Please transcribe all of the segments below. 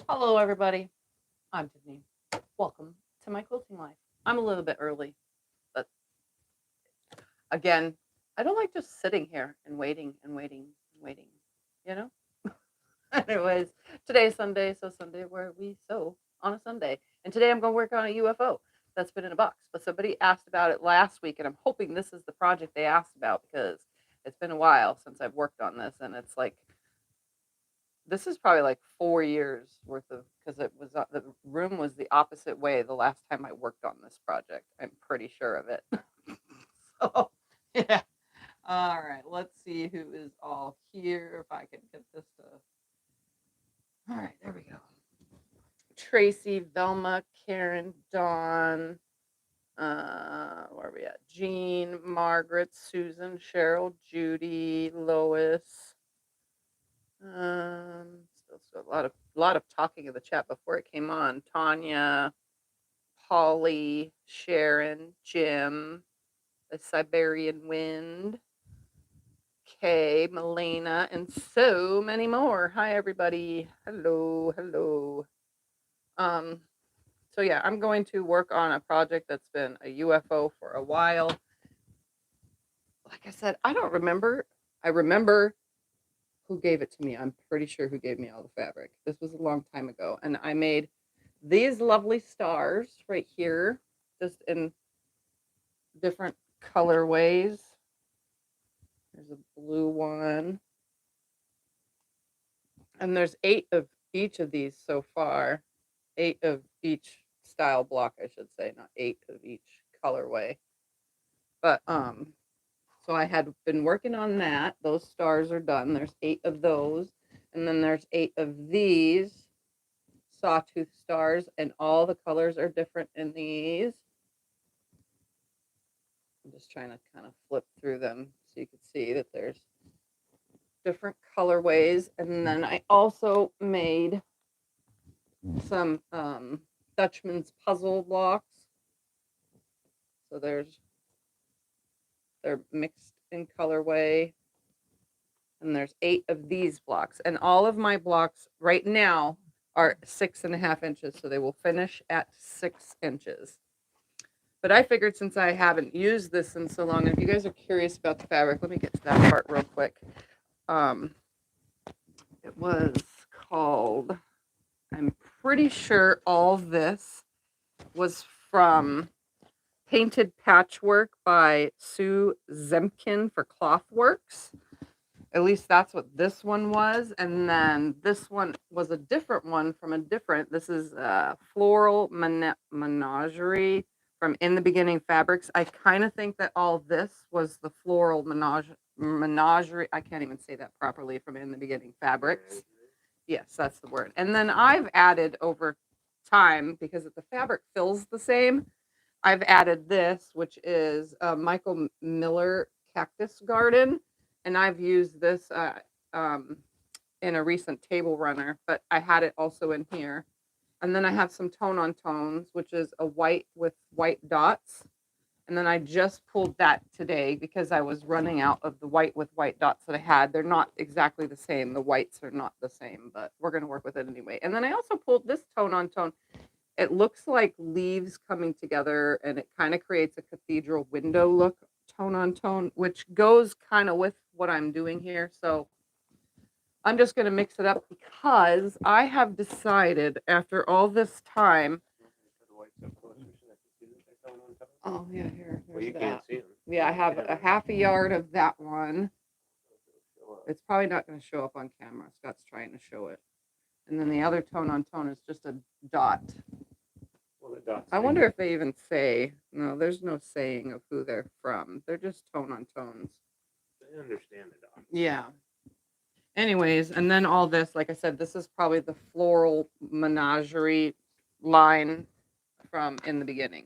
Hello, everybody. I'm Tiffany. Welcome to my quilting life. I'm a little bit early, but again, I don't like just sitting here and waiting and waiting and waiting, you know? Anyways, today's Sunday, so Sunday where we sew on a Sunday. And today I'm going to work on a UFO that's been in a box. But somebody asked about it last week, and I'm hoping this is the project they asked about because it's been a while since I've worked on this, and it's like this is probably like 4 years worth of because it was the room was the opposite way the last time I worked on this project. I'm pretty sure of it. So yeah. All right. Let's see who is all here. If I can get this to. All right. There we go. Tracy, Velma, Karen, Dawn. Where are we at? Jean, Margaret, Susan, Cheryl, Judy, Lois. Still a lot of talking in the chat before it came on. Tanya, Polly, Sharon, Jim, the Siberian Wind, Kay, Melena, and so many more. Hi, everybody. Hello, hello. So yeah, I'm going to work on a project that's been a UFO for a while. Like I said, I don't remember. I remember who gave it to me. I'm pretty sure who gave me all the fabric. This was a long time ago. And I made these lovely stars right here, just in different colorways. There's a blue one. And there's 8 of each of these so far. 8 of each style block, I should say, not 8 of each colorway. But so I had been working on that. Those stars are done. There's 8 of those. And then there's 8 of these sawtooth stars, and all the colors are different in these. I'm just trying to kind of flip through them so you can see that there's different colorways. And then I also made some Dutchman's puzzle blocks. So they're mixed in colorway. And there's 8 of these blocks. And all of my blocks right now are 6.5 inches. So they will finish at 6 inches. But I figured since I haven't used this in so long, and if you guys are curious about the fabric, let me get to that part real quick. It was called, I'm pretty sure all this was from Painted Patchwork by Sue Zemkin for Clothworks. At least that's what this one was. And then this one was a different one from a different, this is Floral Menagerie from In the Beginning Fabrics. I kind of think that all this was the Floral Menagerie. I can't even say that properly, from In the Beginning Fabrics. Yes, that's the word. And then I've added over time, because the fabric fills the same, I've added this, which is Michael Miller Cactus Garden. And I've used this in a recent table runner, but I had it also in here. And then I have some tone on tones, which is a white with white dots. And then I just pulled that today because I was running out of the white with white dots that I had. They're not exactly the same. The whites are not the same, but we're going to work with it anyway. And then I also pulled this tone on tone. It looks like leaves coming together, and it kind of creates a cathedral window look, tone on tone, which goes kind of with what I'm doing here. So I'm just going to mix it up because I have decided after all this time. Oh, yeah, here. Well, you can't see them. Yeah, I have a half a yard of that one. It's probably not going to show up on camera. Scott's trying to show it. And then the other tone on tone is just a dot. Well, the dots. I wonder if they even say. No, there's no saying of who they're from. They're just tone on tones. They understand the dots. Yeah. Anyways, and then all this, like I said, this is probably the Floral Menagerie line from In the Beginning.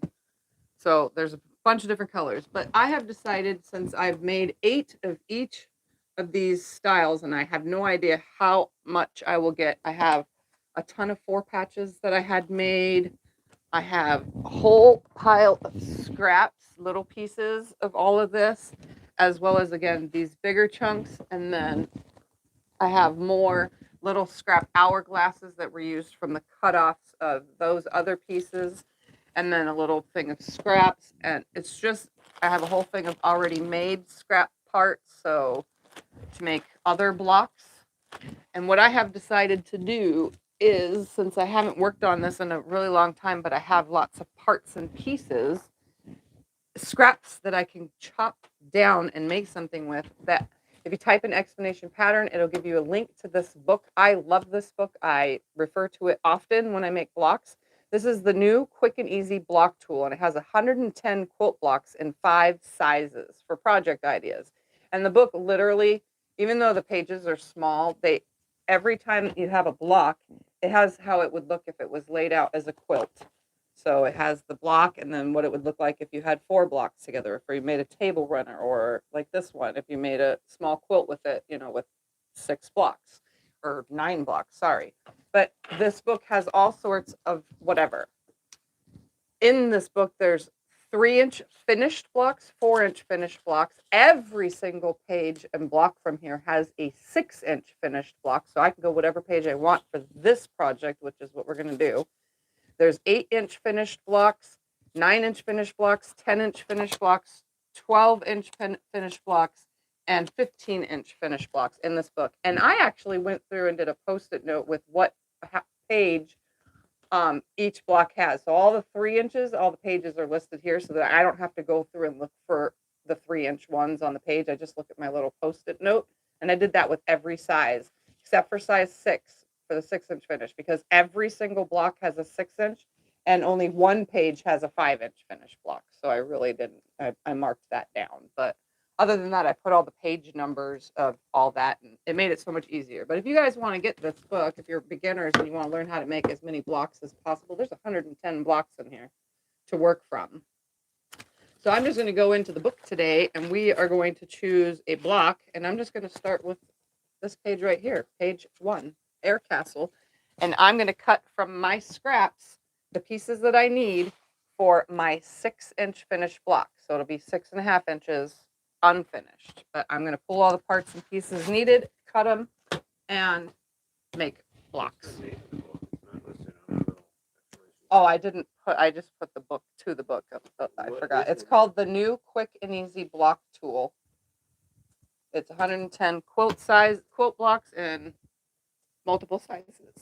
So there's a bunch of different colors, but I have decided, since I've made 8 of each of these styles, and I have no idea how much I will get. I have a ton of 4 patches that I had made. I have a whole pile of scraps, little pieces of all of this, as well as, again, these bigger chunks. And then I have more little scrap hourglasses that were used from the cutoffs of those other pieces, and then a little thing of scraps. And it's just, I have a whole thing of already made scrap parts, so to make other blocks. And what I have decided to do is, since I haven't worked on this in a really long time, but I have lots of parts and pieces, scraps that I can chop down and make something with, that if you type in explanation pattern, it'll give you a link to this book. I love this book. I refer to it often when I make blocks. This is the new quick and easy block tool, and it has 110 quilt blocks in 5 sizes for project ideas. And the book literally, even though the pages are small, they, every time you have a block, it has how it would look if it was laid out as a quilt. So it has the block and then what it would look like if you had 4 blocks together, if you made a table runner, or like this one, if you made a small quilt with it, you know, with 6 blocks or 9 blocks, sorry. But this book has all sorts of whatever. In this book, there's 3-inch finished blocks, 4-inch finished blocks. Every single page and block from here has a 6-inch finished block. So I can go whatever page I want for this project, which is what we're going to do. There's 8-inch finished blocks, 9-inch finished blocks, 10-inch finished blocks, 12-inch finished blocks, and 15-inch finished blocks in this book. And I actually went through and did a Post-it note with what page each block has. So all the 3 inches, all the pages are listed here so that I don't have to go through and look for the 3-inch ones on the page. I just look at my little Post-it note. And I did that with every size, except for size 6. For the 6-inch finish, because every single block has a 6-inch and only one page has a 5-inch finish block. So I really didn't, I marked that down. But other than that, I put all the page numbers of all that, and it made it so much easier. But if you guys want to get this book, if you're beginners and you want to learn how to make as many blocks as possible, there's 110 blocks in here to work from. So I'm just going to go into the book today, and we are going to choose a block, and I'm just going to start with this page right here, page 1. Air Castle, and I'm going to cut from my scraps the pieces that I need for my 6-inch finished block. So it'll be 6.5 inches unfinished, but I'm going to pull all the parts and pieces needed, cut them, and make blocks. Oh, I didn't put, I just put the book to the book. I forgot. It's called the New Quick and Easy Block Tool. It's 110 quilt blocks in multiple sizes.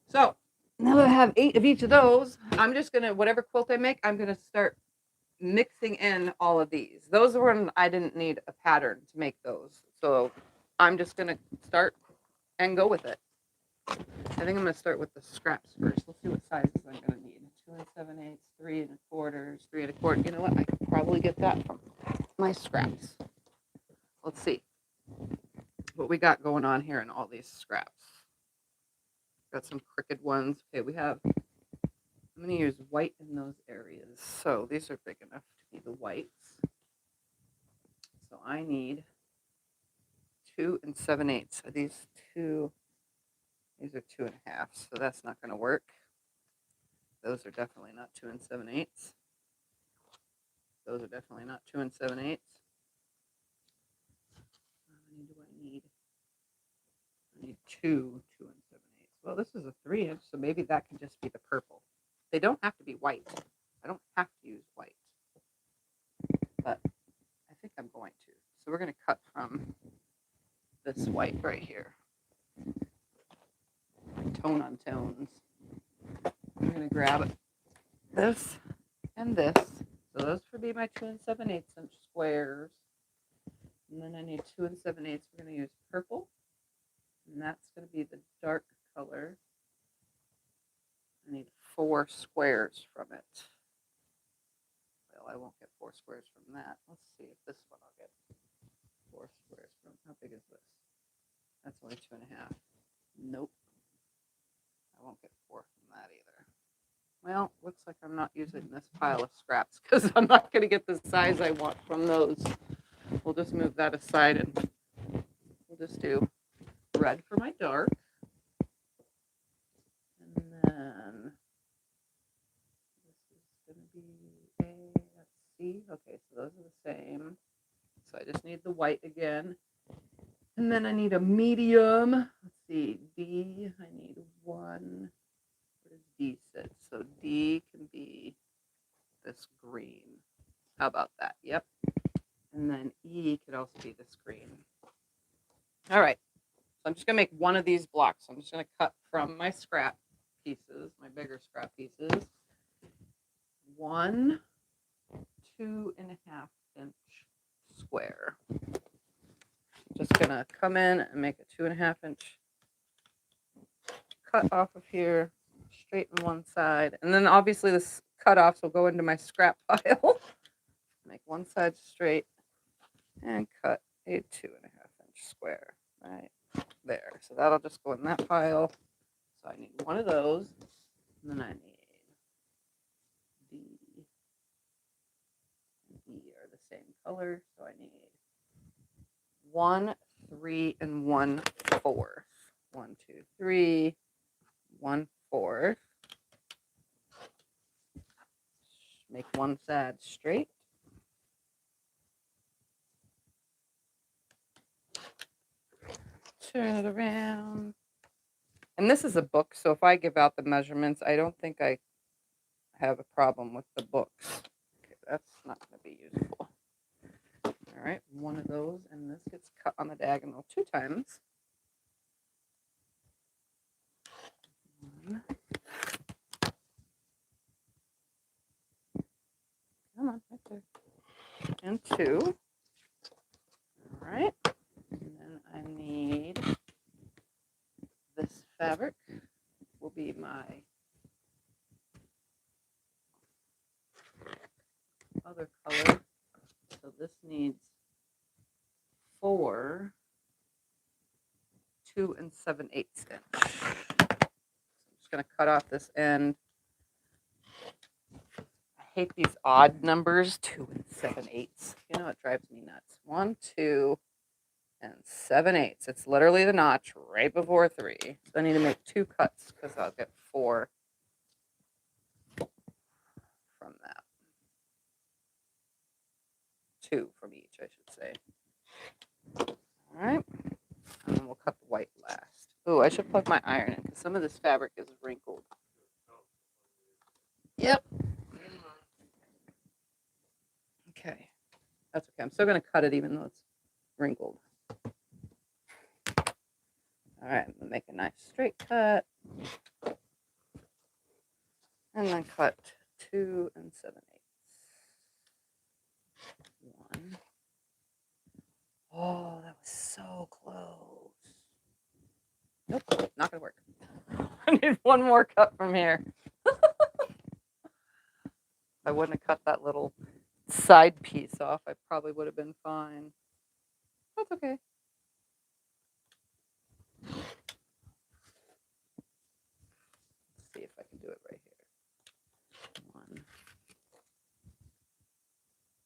So now that I have 8 of each of those, I'm just gonna, whatever quilt I make, I'm gonna start mixing in all of these. Those are when I didn't need a pattern to make those. So I'm just gonna start and go with it. I think I'm gonna start with the scraps first. Let's see what sizes I'm gonna need. 2 7/8, 3 1/4, 3 1/4. You know what? I could probably get that from my scraps. Let's see what we got going on here in all these scraps. Got some crooked ones. Okay, we have, I'm going to use white in those areas. So these are big enough to be the whites. So I need 2 7/8. So these are 2.5. So that's not going to work. Those are definitely not 2 7/8. Those are definitely not 2 7/8. How many do I need? I need 2 2 7/8. Well, this is a 3-inch, so maybe that can just be the purple. They don't have to be white. I don't have to use white, but I think I'm going to. So we're going to cut from this white right here. Tone on tones. I'm going to grab this and this. So those would be my 2 7/8 inch squares. And then I need 2 7/8. We're going to use purple, and that's going to be the dark color. I need 4 squares from it. Well, I won't get 4 squares from that. Let's see if this one I'll get 4 squares from. How big is this? That's only 2.5. Nope. I won't get 4 from that either. Well, looks like I'm not using this pile of scraps because I'm not going to get the size I want from those. We'll just move that aside and we'll just do red for my dark. And then this is going to be A, let's see. Okay, so those are the same. So I just need the white again. And then I need a medium. Let's see, D, I need one. Where does D sit? So D can be this green. How about that? Yep. And then E could also be this green. All right. So I'm just going to make one of these blocks. So I'm just going to cut from my scrap pieces, my bigger scrap pieces, 1 2.5 inch square. Just going to come in and make a 2.5 inch cut off of here, straighten one side. And then obviously this cutoffs will go into my scrap pile. Make one side straight and cut a 2.5 inch square right there. So that'll just go in that pile. So I need one of those. And then I need D and E are the same color. So I need 1 3 and 1/4. 1 2 3 1/4. Make one side straight. Turn it around. And this is a book, so if I give out the measurements, I don't think I have a problem with the books. Okay, that's not going to be useful. All right, one of those, and this gets cut on the diagonal 2 times. One. Come on, right there. And 2. All right. And then I need this fabric will be my other color. So this needs 4 2 7/8 inch. So I'm just going to cut off this end. I hate these odd numbers, 2 7/8. You know, it drives me nuts. 1 2 7/8. It's literally the notch right before 3. So I need to make 2 cuts because I'll get 4 from that. 2 from each, I should say. All right. And then we'll cut the white last. Oh, I should plug my iron in because some of this fabric is wrinkled. Yep. Okay. That's okay. I'm still going to cut it even though it's wrinkled. All right. I'm going to make a nice straight cut. And then cut 2 7/8. 1. Oh, that was so close. Nope, not going to work. I need one more cut from here. I wouldn't have cut that little side piece off. I probably would have been fine. That's okay. Let's see if I can do it right here. 1.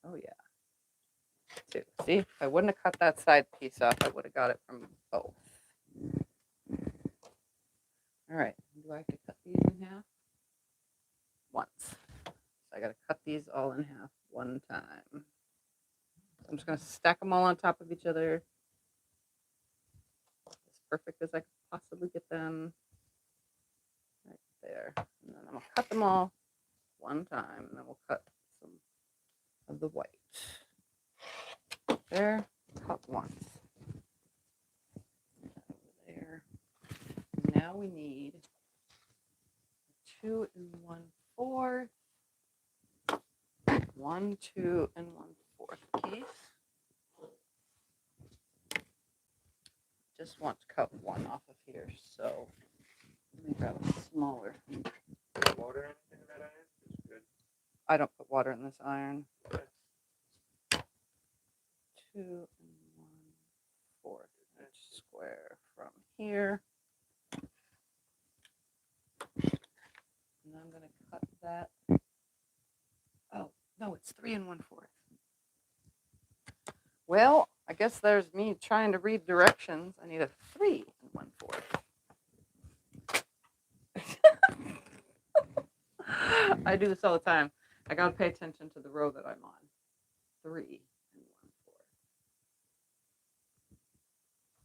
Oh, yeah. 2. See, if I wouldn't have cut that side piece off, I would have got it from both. All right. Do I have to cut these in half? Once. So I got to cut these all in half one time. I'm just going to stack them all on top of each other. As perfect as I could possibly get them. Right there. And then I'm going to cut them all one time. And then we'll cut some of the white. There. Cut once. There. Now we need 2 1/4. 1 2 1/4 piece. Just want to cut one off of here, so let me grab a smaller. Water in that iron is good. I don't put water in this iron. 2 1/4 inch square from here. And I'm going to cut that. Oh, no, it's 3 1/4. Well, I guess there's me trying to read directions. I need a 3 1/4. I do this all the time. I got to pay attention to the row that I'm on. 3 1/4.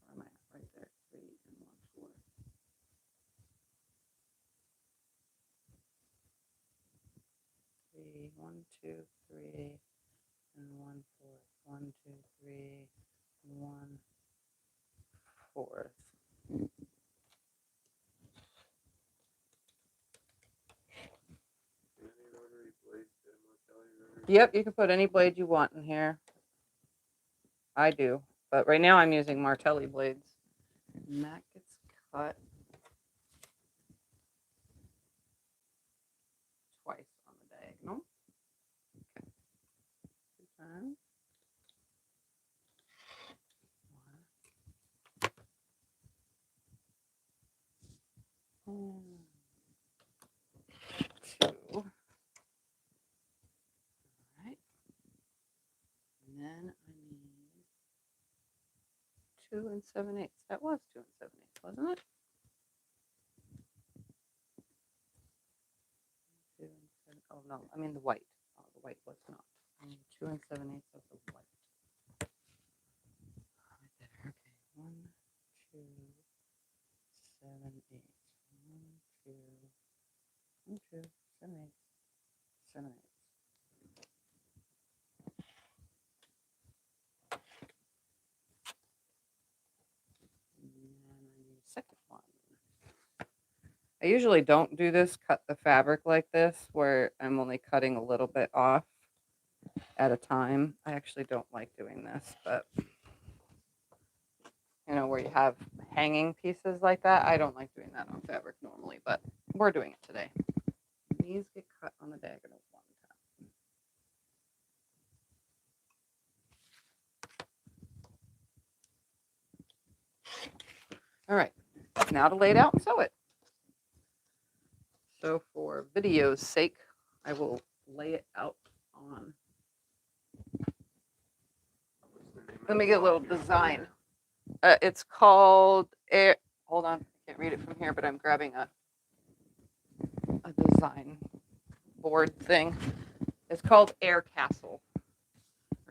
Where am I at? Right there. 3 1/4. 3, 1, 2, 3, and 1 fourth. 1, 2, 3, 1 fourth. Yep, you can put any blade you want in here. I do, but right now I'm using Martelli blades. And that gets cut twice on the diagonal. Okay. 2 times. 1, 2. All right. And then I need 2 7/8. That was 2 7/8, wasn't it? 2 7. Oh no, I mean the white. Oh, the white was not. I need 2 7/8 of the white. Right there. Okay. 1, 2, 7, 8. 1, 2, 1, 2, 7, 8, 7, 8. And then I need a second one. I usually don't do this, cut the fabric like this, where I'm only cutting a little bit off at a time. I actually don't like doing this, but you know, where you have hanging pieces like that, I don't like doing that on fabric normally, but we're doing it today. These get cut on the diagonal one time. All right, now to lay it out and sew it. So for video's sake, I will lay it out on. Let me get a little design. It's called Air. Hold on, I can't read it from here, but I'm grabbing a design board thing. It's called Air Castle.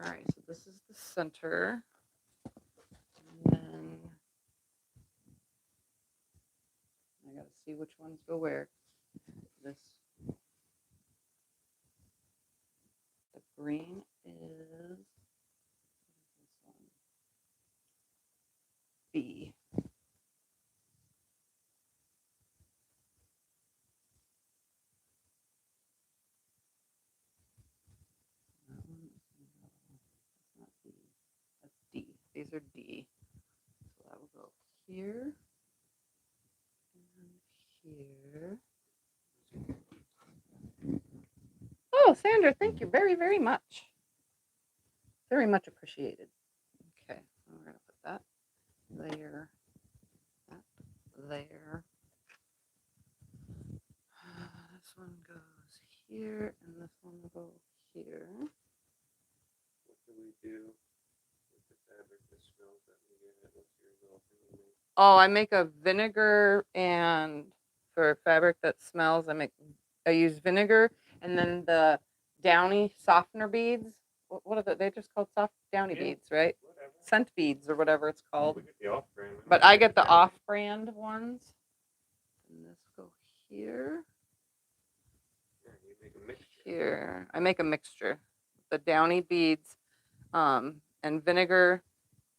All right, so this is the center. And then I gotta see which ones go where. This, the green is this one, B. That one is that's not B. That's D. These are D. So that will go here and here. Oh, Sandra, thank you very, very much. Very much appreciated. Okay, we're going to put that there, that there. This one goes here, and this one will go here. What do we do with the fabric that smells that we get? What's your result? Oh, I make a vinegar, and for fabric that smells, I use vinegar, and then the downy softener beads. What are they just called soft downy beads, right? Whatever. Scent beads or whatever it's called. We get the off-brand. But I get the off-brand ones. And this go here. Yeah, you make a mixture. Here. I make a mixture. The downy beads, and vinegar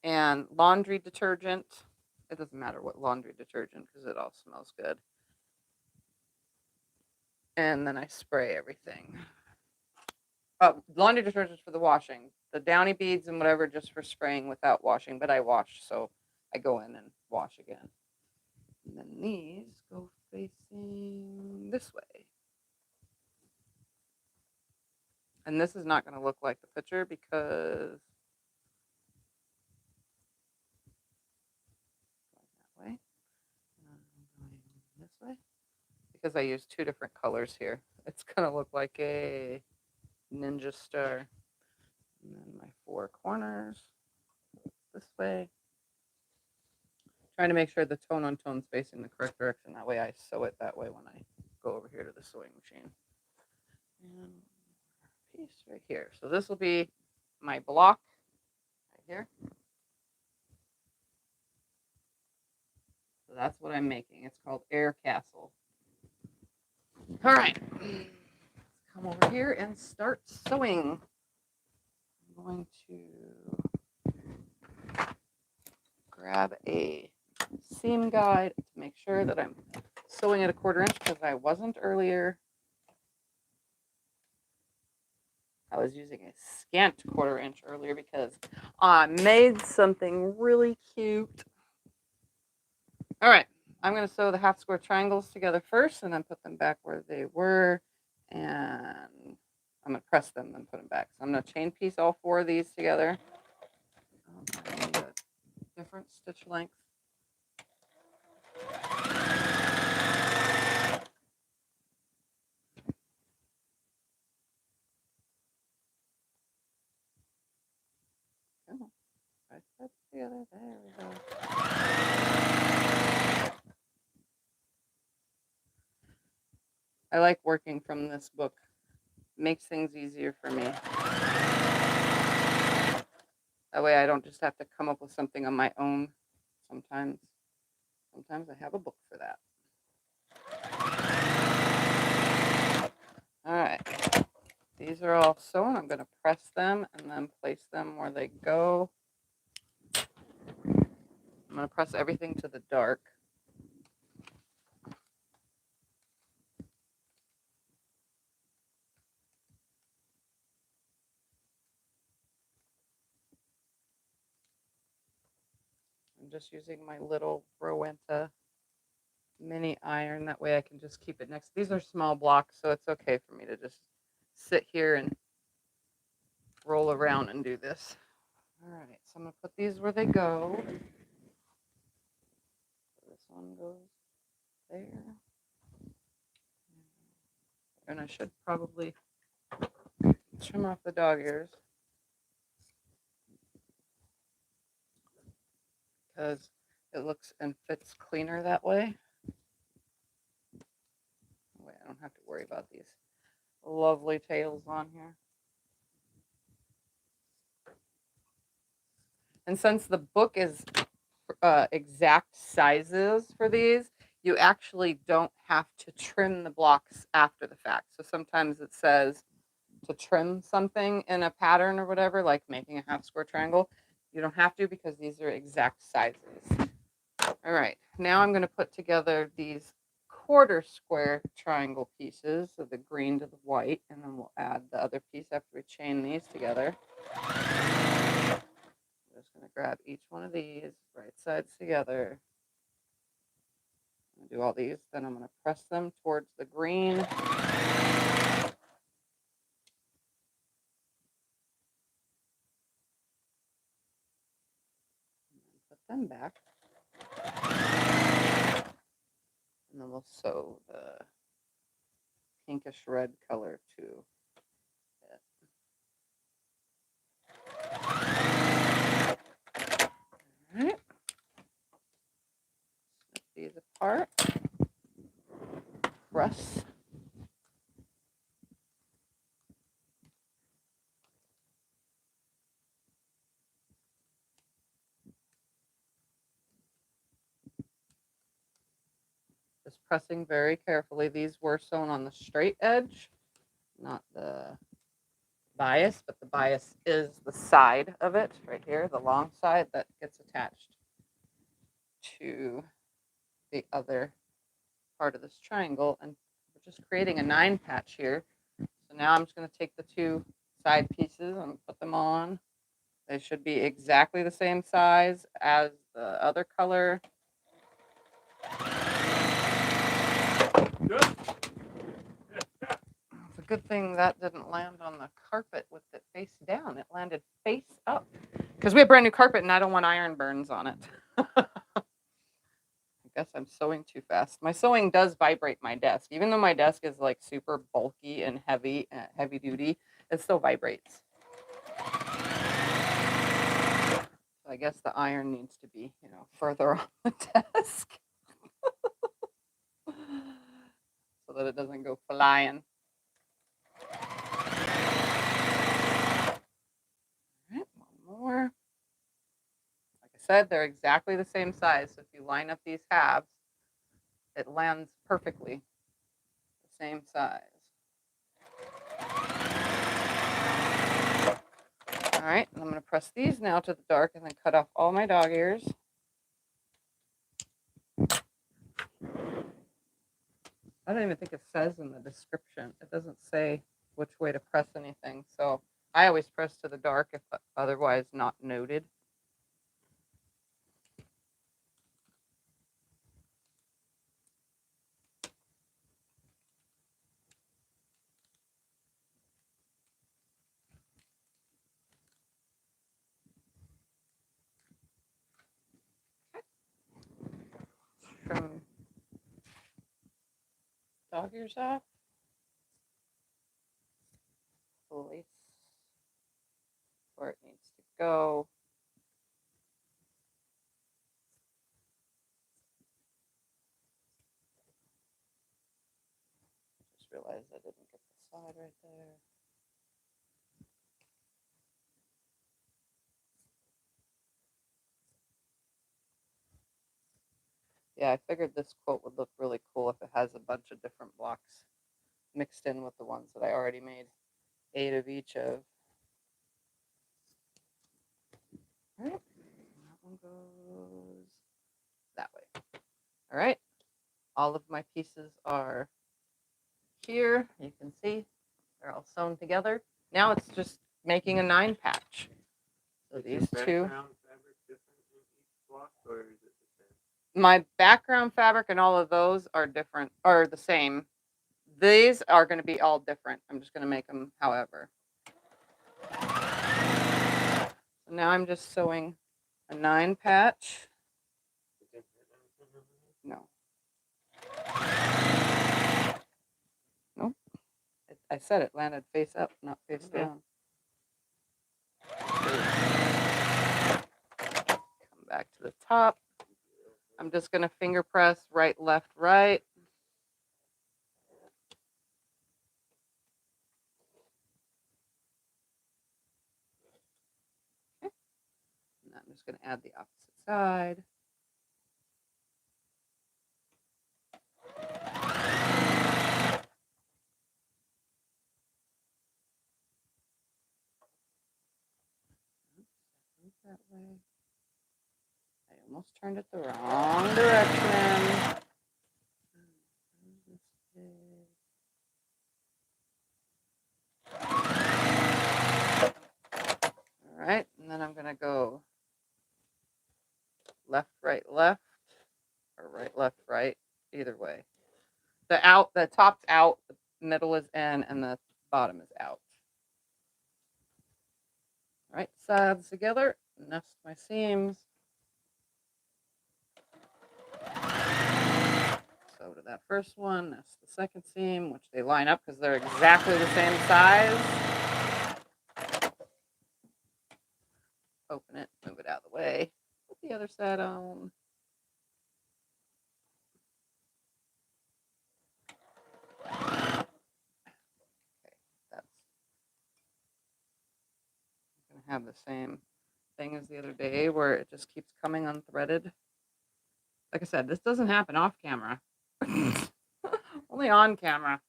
and laundry detergent. It doesn't matter what laundry detergent because it all smells good. And then I spray everything. Laundry detergent for the washing. The downy beads and whatever just for spraying without washing, but I wash, so I go in and wash again. And then these go facing this way. And this is not going to look like the picture because going that way. Going this way. Because I use 2 different colors here. It's going to look like a ninja star. And then my 4 corners this way. Trying to make sure the tone on tone's facing the correct direction. That way I sew it that way when I go over here to the sewing machine. And piece right here. So this will be my block right here. So that's what I'm making. It's called Air Castle. All right. Let's come over here and start sewing. I'm going to grab a seam guide to make sure that I'm sewing at a 1/4 inch because I wasn't earlier. I was using a scant 1/4 inch earlier because I made something really cute. All right, I'm going to sew the 1/2 square triangles together first and then put them back where they were. And I'm going to press them and put them back. So I'm going to chain piece all 4 of these together. I need a different stitch length. Come on, press that together. There we go. I like working from this book. It makes things easier for me. That way I don't just have to come up with something on my own. Sometimes I have a book for that. All right. These are all sewn. I'm going to press them and then place them where they go. I'm going to press everything to the dark. I'm just using my little Rowenta mini iron. That way I can just keep it next. These are small blocks, so it's okay for me to just sit here and roll around and do this. All right, so I'm going to put these where they go. This one goes there. And I should probably trim off the dog ears because it looks and fits cleaner that way. Wait, I don't have to worry about these lovely tails on here. And since the book is exact sizes for these, you actually don't have to trim the blocks after the fact. So sometimes it says to trim something in a pattern or whatever, like making a 1/2 square triangle. You don't have to because these are exact sizes. All right, now I'm going to put together these 1/4 square triangle pieces of the green to the white, and then we'll add the other piece after we chain these together. I'm just going to grab each one of these, right sides together. I'm going to do all these, then I'm going to press them towards the green. Put them back. And then we'll sew the pinkish red color to it. All right. Snip these apart. Press. Just pressing very carefully. These were sewn on the straight edge, not the bias, but the bias is the side of it right here, the long side that gets attached to the other part of this triangle. And we're just creating a 9 patch here. So now I'm just going to take the 2 side pieces and put them on. They should be exactly the same size as the other color. It's a good thing that didn't land on the carpet with it face down. It landed face up because we have brand new carpet and I don't want iron burns on it. I guess I'm sewing too fast. My sewing does vibrate my desk. Even though my desk is like super bulky and heavy duty, it still vibrates. So I guess the iron needs to be, further on the desk so that it doesn't go flying. All right, one more. Like I said, they're exactly the same size. So if you line up these halves, it lands perfectly the same size. All right, and I'm going to press these now to the dark and then cut off all my dog ears. I don't even think it says in the description. It doesn't say which way to press anything. So I always press to the dark if otherwise not noted. Trim dog ears off. Place where it needs to go. Just realized I didn't get the side right there. Yeah, I figured this quilt would look really cool if it has a bunch of different blocks mixed in with the ones that I already made 8 of each of. All right, that one goes that way. All right, all of my pieces are here. You can see they're all sewn together. Now it's just making a 9 patch. So these two. Background fabric different in each block, or is it the same? My background fabric and all of those are different, or the same. These are going to be all different. I'm just going to make them however. So now I'm just sewing a 9 patch. No. Nope. I said it landed face up, not face down. Come back to the top. I'm just going to finger press right, left, right. Okay. And I'm just going to add the opposite side. That way. I almost turned it the wrong direction. All right, and then I'm going to go left, or right, left, right, either way. The top's out, the middle is in, and the bottom is out. All right, sides together, nest my seams. So to that first one, nest the second seam, which they line up because they're exactly the same size. Open it, move it out of the way. Put the other side on. Okay, that's going to have the same thing as the other day where it just keeps coming unthreaded. Like I said, this doesn't happen off camera. Only on camera.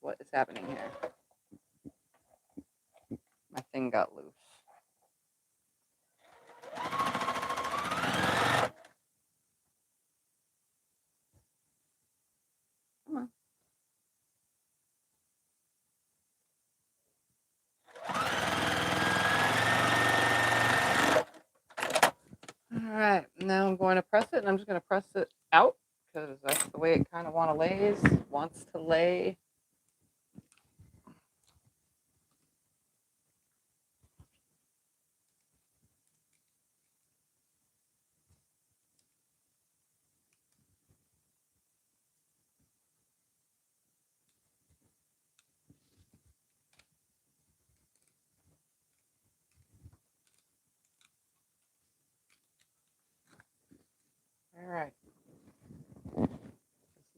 What is happening here? My thing got loose. Come on. All right, now I'm going to press it, and I'm just going to press it out because that's the way it kind of wants to lay. All right. Just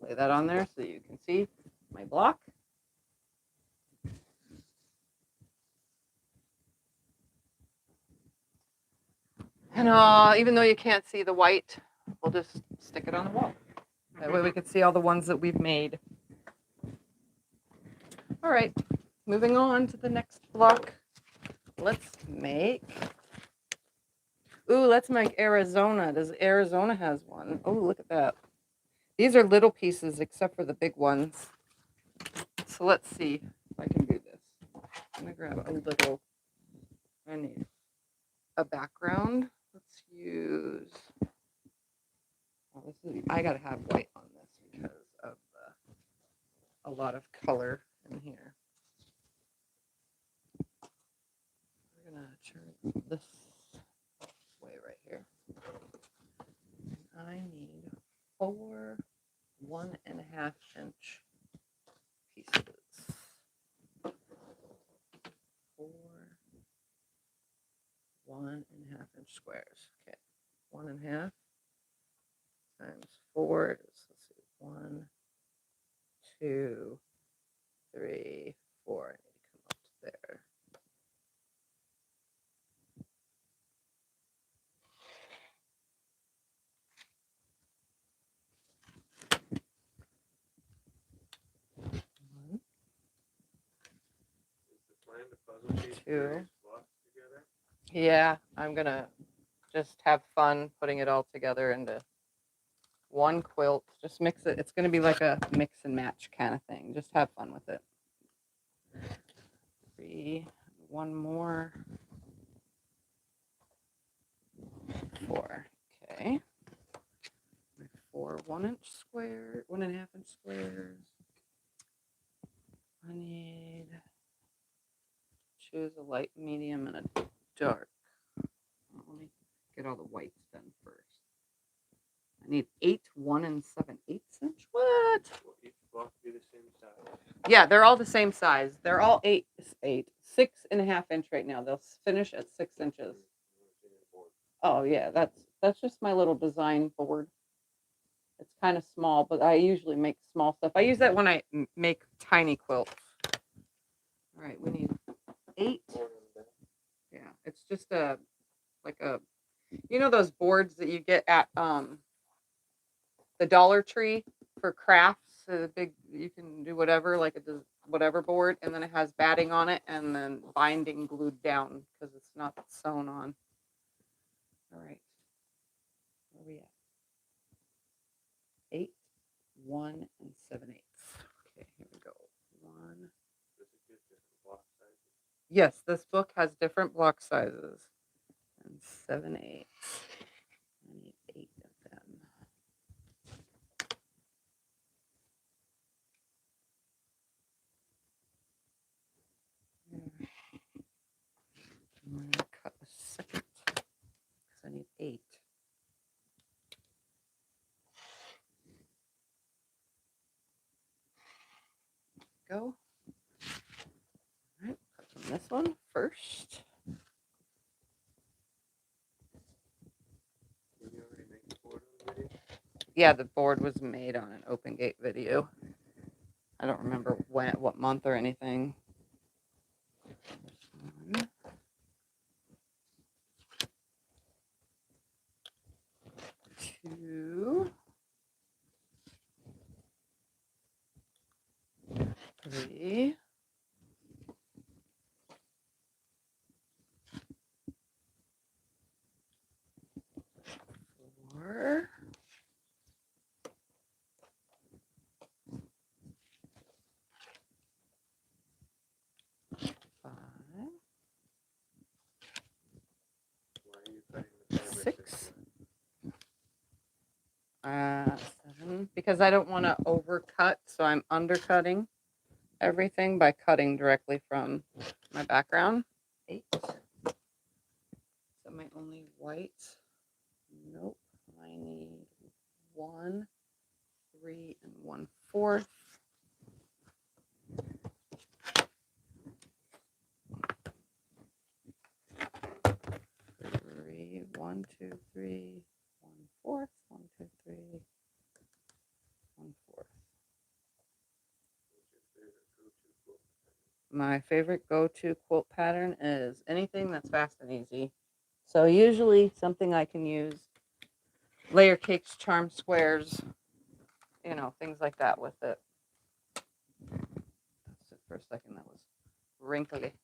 lay that on there so you can see my block. And even though you can't see the white, we'll just stick it on the wall. That way we can see all the ones that we've made. All right, moving on to the next block. Let's make Arizona. Does Arizona has one? Oh, look at that. These are little pieces except for the big ones. So let's see if I can do this. I'm gonna grab a little, I need a background. Let's use, I gotta have white on this because of a lot of color in here. We're gonna turn this way right here. I need 4 1.5 inch pieces. 4 1.5 inch squares. Okay, 1.5 times 4 is, let's see, 1, 2, 3, 4. I need to come up to there. Two. Yeah, I'm gonna just have fun putting it all together into one quilt. Just mix it. It's gonna be like a mix and match kind of thing. Just have fun with it. 3, 1 more. 4. Okay. 4 1-inch square, 1.5 inch squares. I need choose a light, medium, and a dark. Let me get all the whites done first. I need 8 1 7/8 inch. What? Will each block be the same size? Yeah, they're all the same size. They're all 6.5 inch right now. They'll finish at 6 inches. Oh yeah, that's just my little design board. It's kind of small, but I usually make small stuff. I use that when I make tiny quilts. All right, we need 8. Yeah, it's just like a, you know those boards that you get at the Dollar Tree for crafts. The big, you can do whatever, like a whatever board, and then it has batting on it and then binding glued down because it's not sewn on. All right, where are we at? 8 1 7/8. Okay, here we go. 1. Yes, this book has different block sizes. And 7/8. I need 8 of them. I'm going to cut a second because I need 8. Go. All right, cut from this one first. Yeah, the board was made on an Open Gate video. I don't remember what month or anything. 1, 2, 3, 4, 5, 6, 7, because I don't want to overcut, so I'm undercutting everything by cutting directly from my background. 8. So my only white. Nope. I need 1, 3, and 1/4. 3, 1, 2, 3, 1/4, 1, 2, 3, 1/4. My favorite go-to quilt pattern is anything that's fast and easy. So usually something I can use, layer cakes, charm squares, you know, things like that with it. for a second that was wrinkly.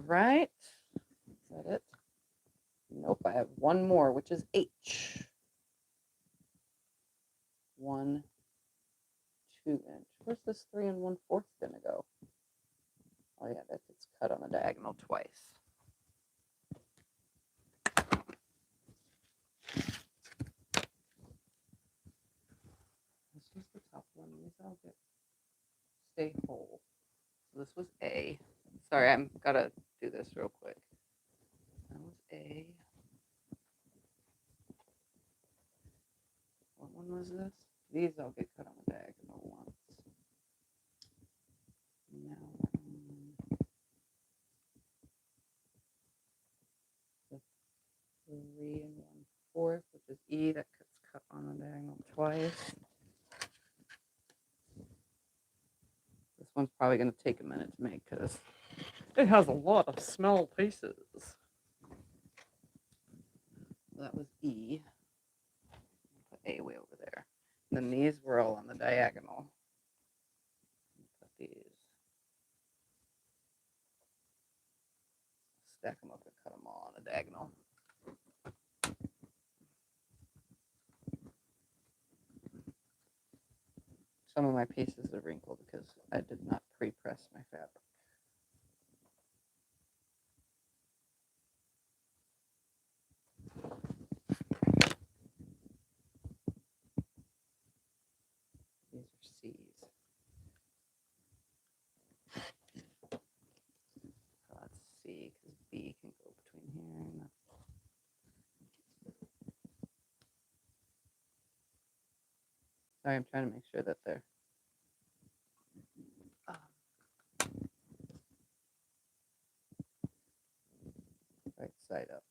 Right. Is that it? Nope, I have one more, which is H. 1, 2 inch. Where's this 3 1/4 gonna go? Oh yeah, that gets cut on the diagonal twice. This was the top one. These all get stay whole. So this was A. Sorry, I'm gotta do this real quick. That was A. What one was this? These all get cut on the diagonal once. Now the 3 1/4, which is E, that gets cut on the diagonal twice. This one's probably going to take a minute to make because it has a lot of small pieces. That was E. Put A way over there. And then these were all on the diagonal. Put these. Stack them up and cut them all on the diagonal. Some of my pieces are wrinkled because I did not pre-press my fabric. These are C's. Let's see, because B can go between here and the... Sorry, I'm trying to make sure that they're right side up.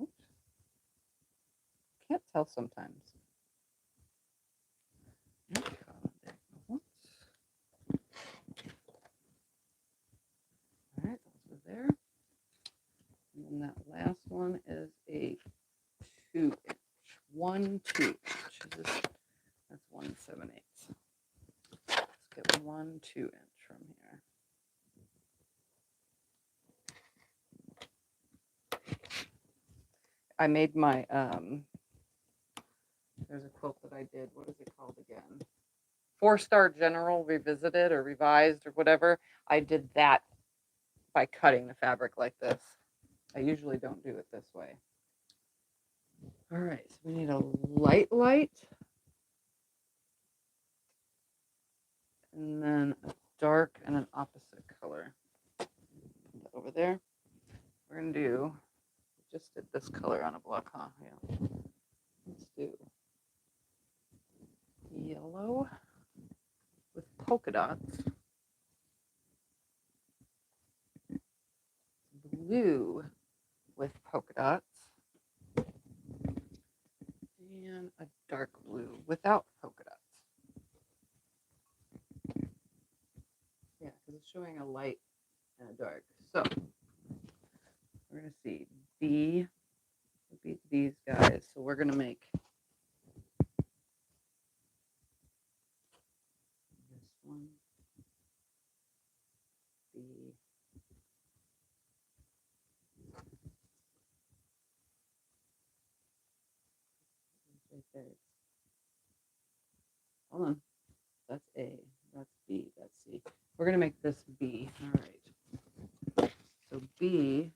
Oops. Can't tell sometimes. All right, those are there. And then that last one is a 2 inch. 1 2 inch. That's 1 7/8. Let's get 1 2 inch from here. I made my there's a quilt that I did. What is it called again? 4-Star General Revisited or Revised or whatever. I did that by cutting the fabric like this. I usually don't do it this way. All right, so we need a light, and then a dark and an opposite color. Over there, we're gonna do, just did this color on a block, huh? Yeah. Let's do yellow with polka dots, blue with polka dots, and a dark blue without polka dots. Yeah, because it's showing a light and a dark. So we're going to see B would be these guys. So we're going to make this one, B, right there. Hold on. That's A. That's B. That's C. We're going to make this B. All right. So B,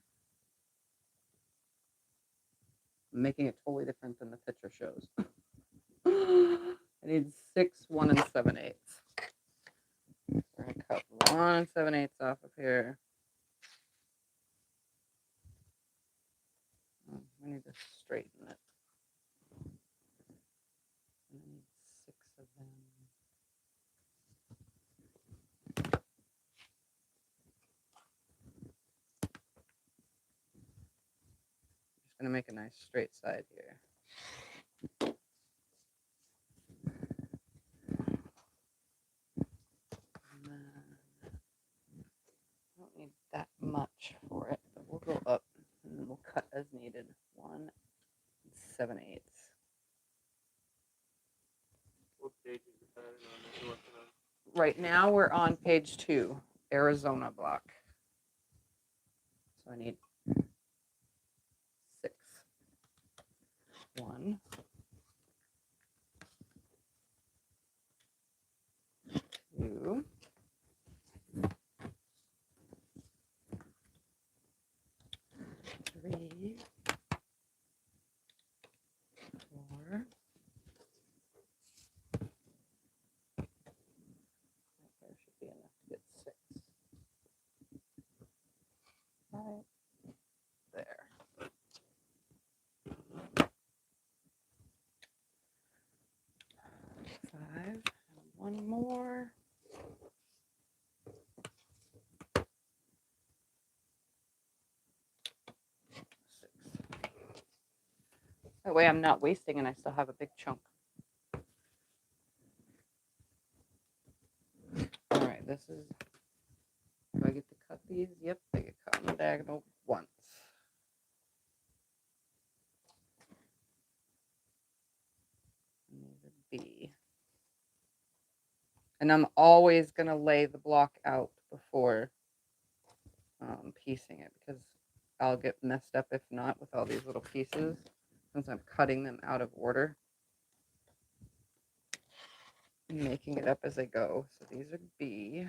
I'm making it totally different than the picture shows. I need 6 1 7/8. We're going to cut 1 7/8 off of here. Oh, we need to straighten it. I need 6 of them. Just going to make a nice straight side here. And then, I don't need that much for it, but we'll go up and then we'll cut as needed. 1 7/8. right now we're on page 2, Arizona block. So I need 6. 1, 2, 3, 4. There should be enough to get 6. Right there. 5, and 1 more. 6. That way I'm not wasting and I still have a big chunk. All right, this is, do I get to cut these? Yep, they get cut on the diagonal once. And these are B. And I'm always going to lay the block out before piecing it, because I'll get messed up if not with all these little pieces, since I'm cutting them out of order. And making it up as I go. So these are B.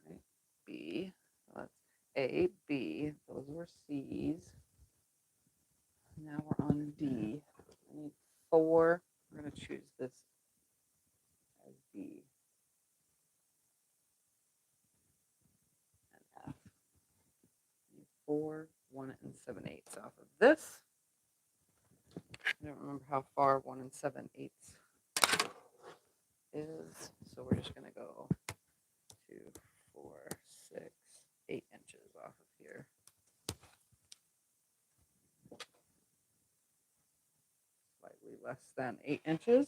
Right? B. So that's A, B. Those were C's. Now we're on D. I need 4. We're going to choose this as D and F. I need 4, 1 and 7/8 off of this. I don't remember how far 1 and 7/8 is, so we're just going to go 2, 4, 6, 8 inches off of here. Slightly less than 8 inches.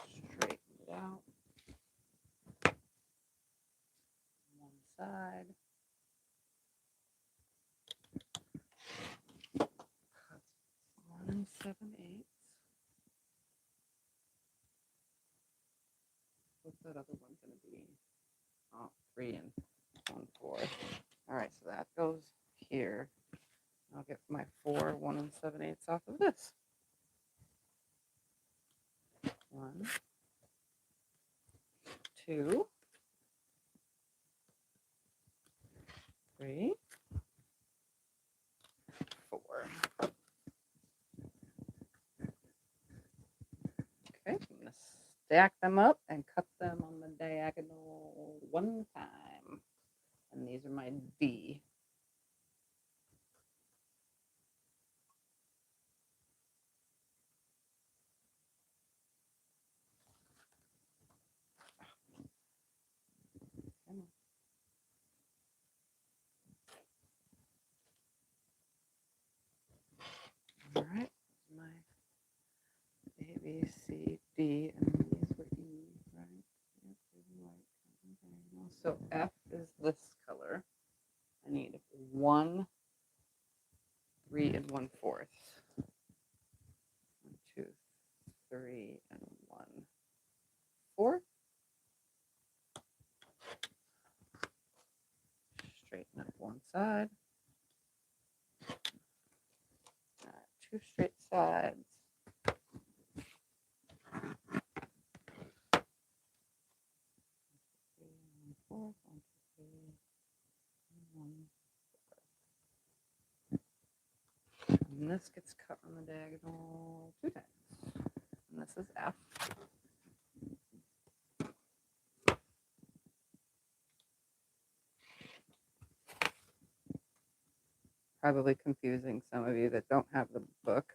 Straighten it out. One side. Cut 1 7/8. What's that other one going to be? Oh, 3 1/4. All right, so that goes here. I'll get my 4 1 7/8 off of this. 1, 2, 3, 4. Okay, I'm going to stack them up and cut them on the diagonal one time. And these are my D. All right, my A, B, C, D, and these were E, right? So F is this color. I need 1, 3 and 1/4. 1, 2, 3 and 1/4. Straighten up one side. 2 straight sides. And this gets cut on the diagonal 2 times. And this is F. Probably confusing some of you that don't have the book.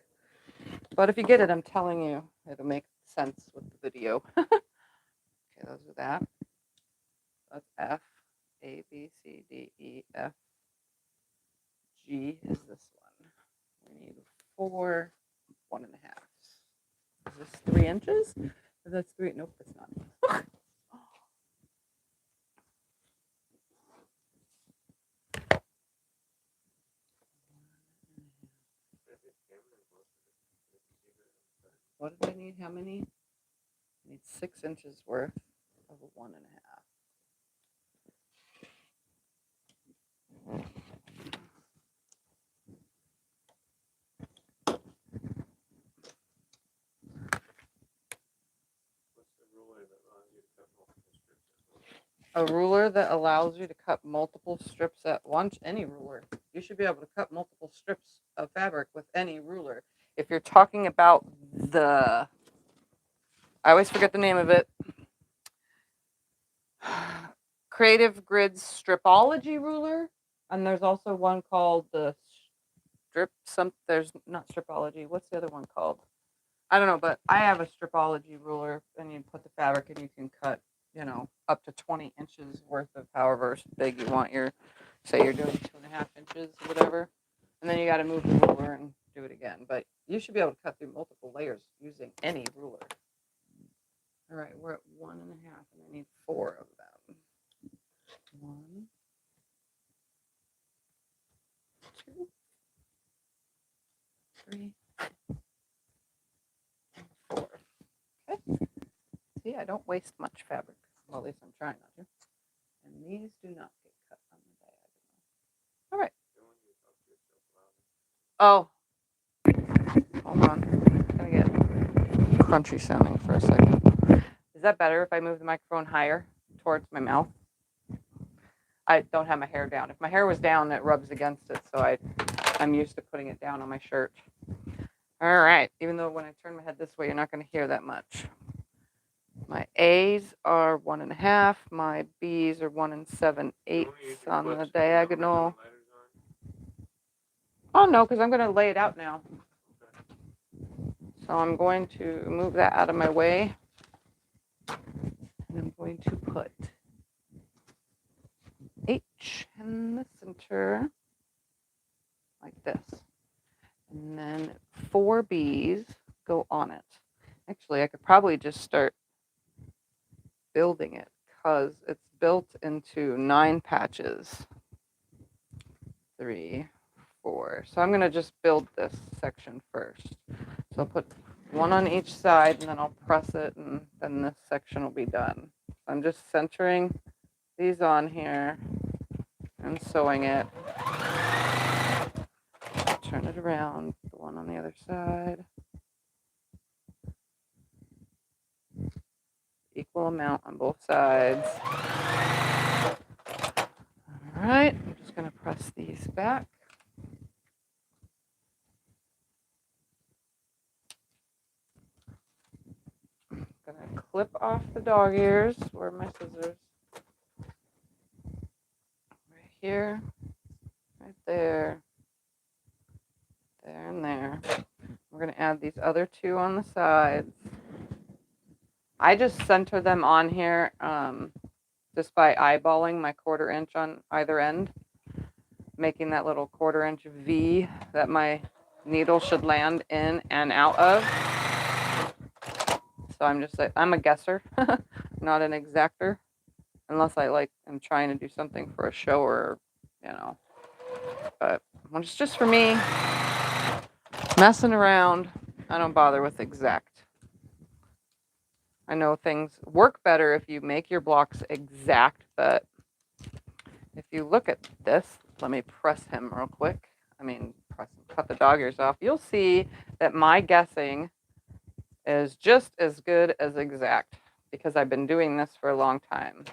But if you get it, I'm telling you, it'll make sense with the video. Okay, those are that. That's F, A, B, C, D, E, F. G is this one. We need 4 1 1/2. Is this 3 inches? That's 3. Nope, it's not. what did I need? How many? I need 6 inches worth of a 1.5. What's the ruler that allows you to cut multiple strips at once? A ruler that allows you to cut multiple strips at once. Any ruler. You should be able to cut multiple strips of fabric with any ruler. If you're talking about I always forget the name of it. Creative Grids Stripology ruler. And there's also one called the there's not Stripology. What's the other one called? I don't know, but I have a Stripology ruler, and you put the fabric and you can cut, up to 20 inches worth of however big you want say you're doing 2.5 inches, whatever. And then you got to move the ruler and do it again. But you should be able to cut through multiple layers using any ruler. All right, we're at 1.5, and I need 4 of them. 1, 2, 3, 4. Okay. See, I don't waste much fabric. Well, at least I'm trying not to. And these do not get cut on the diagonal. All right. Oh, hold on. It's gonna get crunchy sounding for a second. Is that better if I move the microphone higher towards my mouth? I don't have my hair down. If my hair was down, it rubs against it, so I'm used to putting it down on my shirt. All right. Even though when I turn my head this way, you're not going to hear that much. My A's are 1.5. My B's are 1 7/8 on the diagonal. Oh no, because I'm going to lay it out now. So I'm going to move that out of my way. And I'm going to put H in the center like this. And then 4 B's go on it. Actually, I could probably just start building it because it's built into 9 patches. 3, 4. So I'm going to just build this section first. So I'll put 1 on each side, and then I'll press it, and then this section will be done. I'm just centering these on here and sewing it. Turn it around, the one on the other side. Equal amount on both sides. All right, I'm just going to press these back. I'm going to clip off the dog ears. Where are my scissors? Right here, right there, there and there. We're going to add these other 2 on the sides. I just center them on here just by eyeballing my 1/4 inch on either end, making that little 1/4 inch V that my needle should land in and out of. So I'm a guesser, not an exactor, unless I'm trying to do something for a show or, but when it's just for me, messing around, I don't bother with exact. I know things work better if you make your blocks exact, but if you look at this, let me press him real quick. Cut the dog ears off. You'll see that my guessing is just as good as exact because I've been doing this for a long time.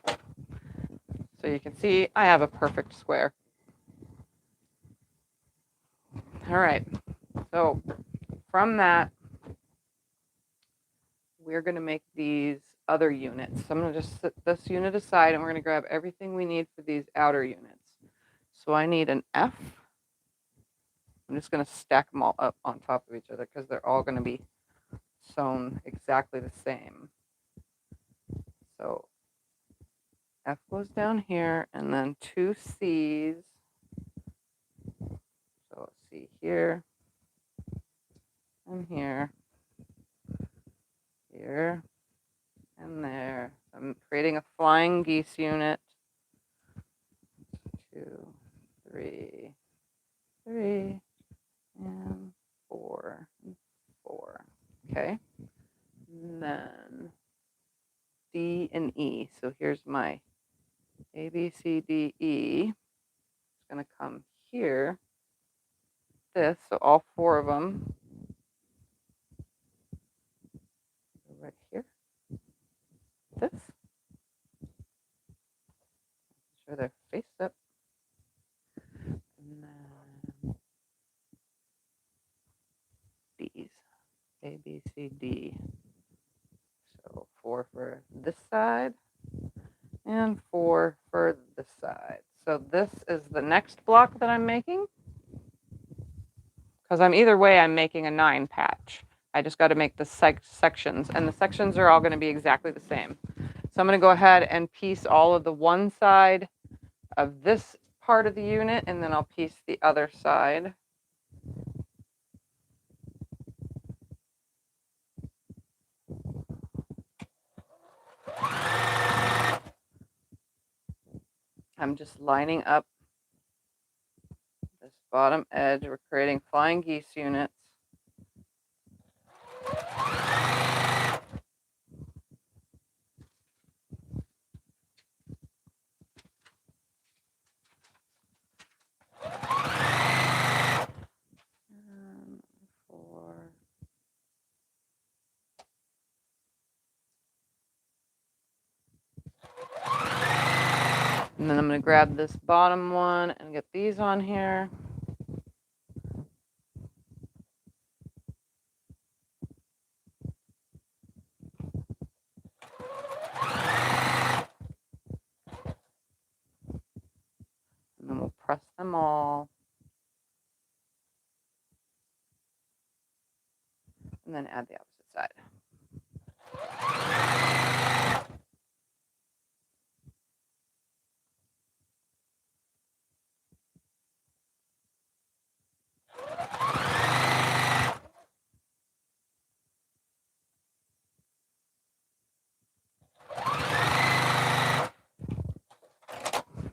So you can see I have a perfect square. All right. So from that, we're going to make these other units. So I'm going to just set this unit aside, and we're going to grab everything we need for these outer units. So I need an F. I'm just going to stack them all up on top of each other because they're all going to be sewn exactly the same. So F goes down here, and then 2 C's. So let's see here, and here, here, and there. I'm creating a flying geese unit. 2, 3, 3, and 4, and 4. Okay. And then D and E. So here's my A, B, C, D, E. It's going to come here. This, so all 4 of them. Right here. This. Sure they're faced up. And then D's. A, B, C, D. So 4 for this side and 4 for this side. So this is the next block that I'm making. Because either way, I'm making a 9 patch. I just got to make the sections, and the sections are all going to be exactly the same. So I'm going to go ahead and piece all of the one side of this part of the unit, and then I'll piece the other side. I'm just lining up this bottom edge. We're creating flying geese units. And 4. And then I'm going to grab this bottom one and get these on here. And then we'll press them all. And then add the opposite side.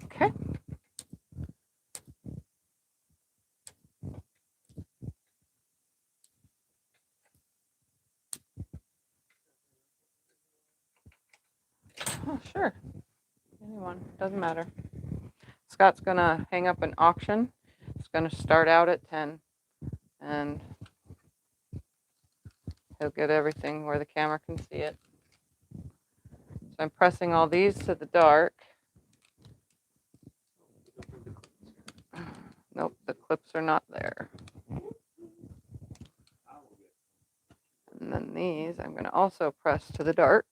Okay. Oh, sure. Anyone, doesn't matter. Scott's gonna hang up an auction. It's gonna start out at 10, and he'll get everything where the camera can see it. So I'm pressing all these to the dark. Nope, the clips are not there. And then these I'm gonna also press to the dark.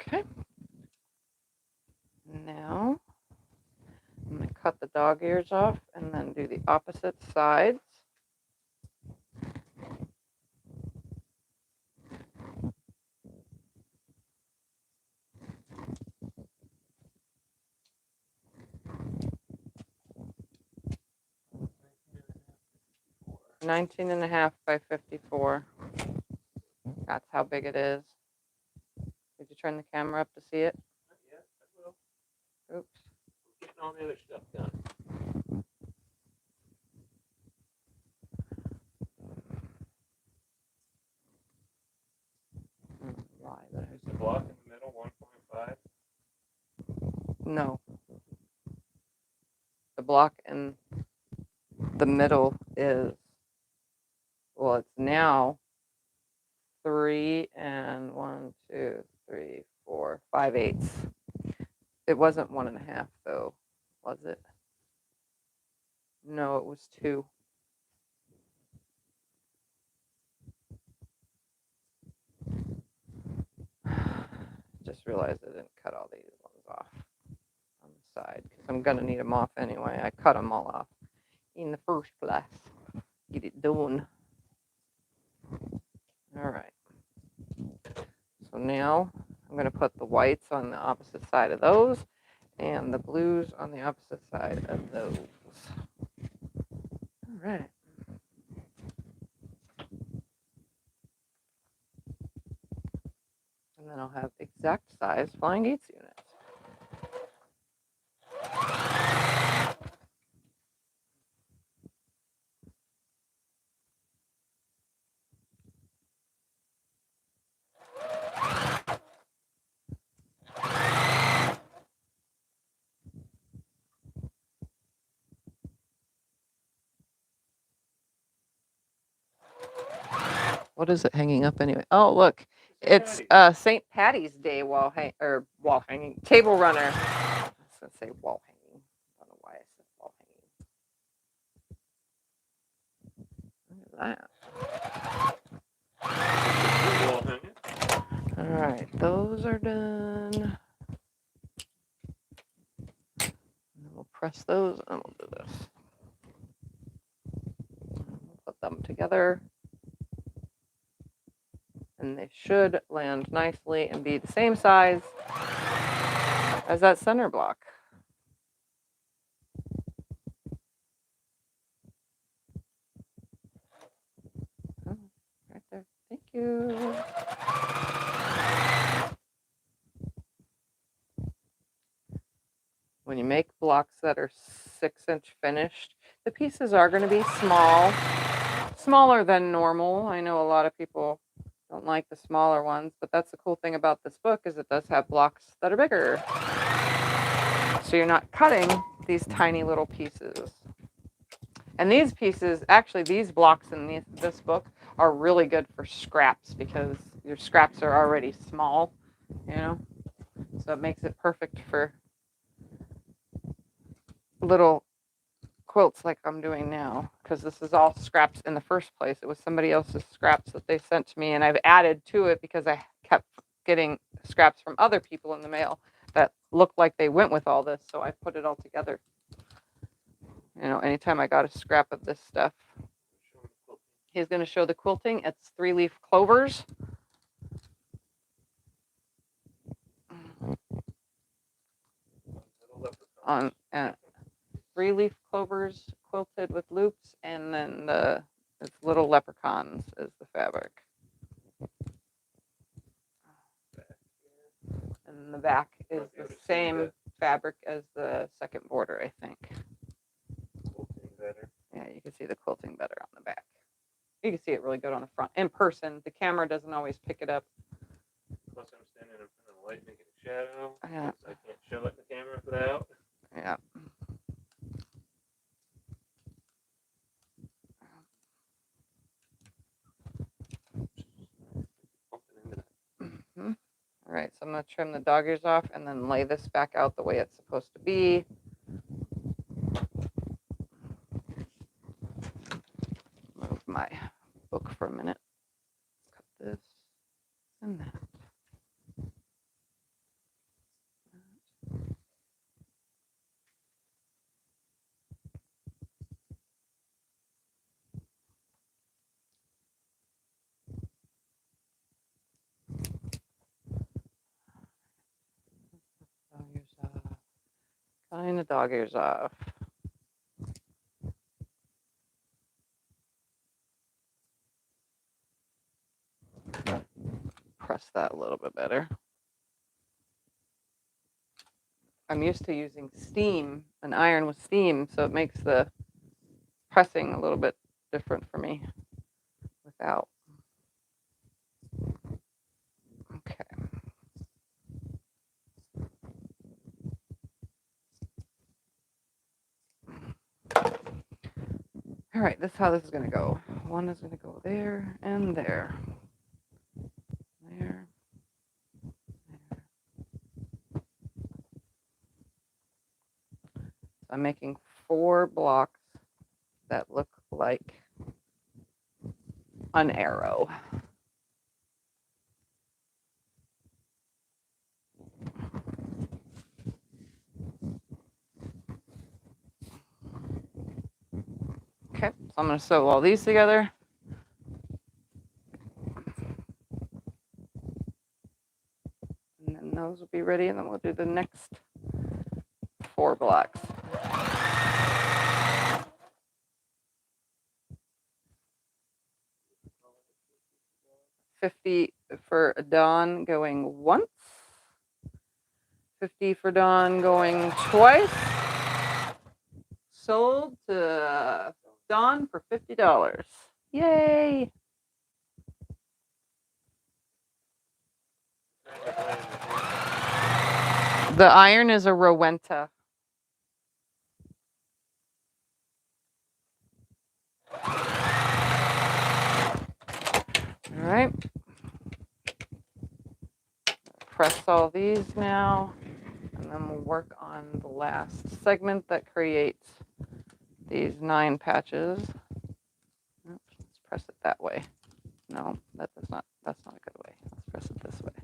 Okay. Now I'm going to cut the dog ears off and then do the opposite sides. Nineteen and a half by 54. That's how big it is. Did you turn the camera up to see it? Not yet, I will. Oops. Getting all the other stuff done. Why? Is the block in the middle 1.5? No. The block in the middle is, well, it's now 3 and 1, 2, 3, 4, 5/8. It wasn't 1.5 though, was it? No, it was 2. Just realized I didn't cut all these ones off on the side because I'm gonna need them off anyway. I cut them all off in the first place. Get it done. All right. So now I'm gonna put the whites on the opposite side of those, and the blues on the opposite side of those. All right. And then I'll have exact size Flying Gates units. What is it hanging up anyway? Oh, look, it's St. Patty's Day wall hanging table runner. I was gonna say wall hanging. I don't know why I said wall hanging. Look at that. All right, those are done. And we'll press those and we'll do this. We'll put them together. And they should land nicely and be the same size as that center block. Oh, right there. Thank you. When you make blocks that are 6-inch finished, the pieces are going to be smaller than normal. I know a lot of people don't like the smaller ones, but that's the cool thing about this book is it does have blocks that are bigger. So you're not cutting these tiny little pieces. And these pieces, actually these blocks in this book are really good for scraps because your scraps are already small, you know? So it makes it perfect for little quilts like I'm doing now, because this is all scraps in the first place. It was somebody else's scraps that they sent to me, and I've added to it because I kept getting scraps from other people in the mail that looked like they went with all this, so I put it all together. You know, anytime I got a scrap of this stuff. He's going to show the quilting. It's 3-leaf clovers. On 3-leaf clovers quilted with loops, and then it's little leprechauns is the fabric. And the back is the same fabric as the second border, I think. Yeah, you can see the quilting better on the back. You can see it really good on the front. In person, the camera doesn't always pick it up. Plus, I'm standing in front of the light making a shadow. Yeah. So I can't show it in the camera for that. Yeah. Mm-hmm. All right, so I'm going to trim the dog ears off and then lay this back out the way it's supposed to be. Move my book for a minute. Cut this and that. Dog ears off. Cutting the dog ears off. Press that a little bit better. I'm used to using steam, an iron with steam, so it makes the pressing a little bit different for me without. Okay. All right, this is how this is going to go. One is going to go there and there. There. I'm making 4 blocks that look like an arrow. Okay, so I'm going to sew all these together. And then those will be ready, and then we'll do the next 4 blocks. 50 for Dawn going once. 50 for Dawn going twice. Sold to Dawn for $50. Yay! The iron is a Rowenta. All right. Press all these now, and then we'll work on the last segment that creates these 9 patches. Oops, let's press it that way. No, that's not a good way. Let's press it this way.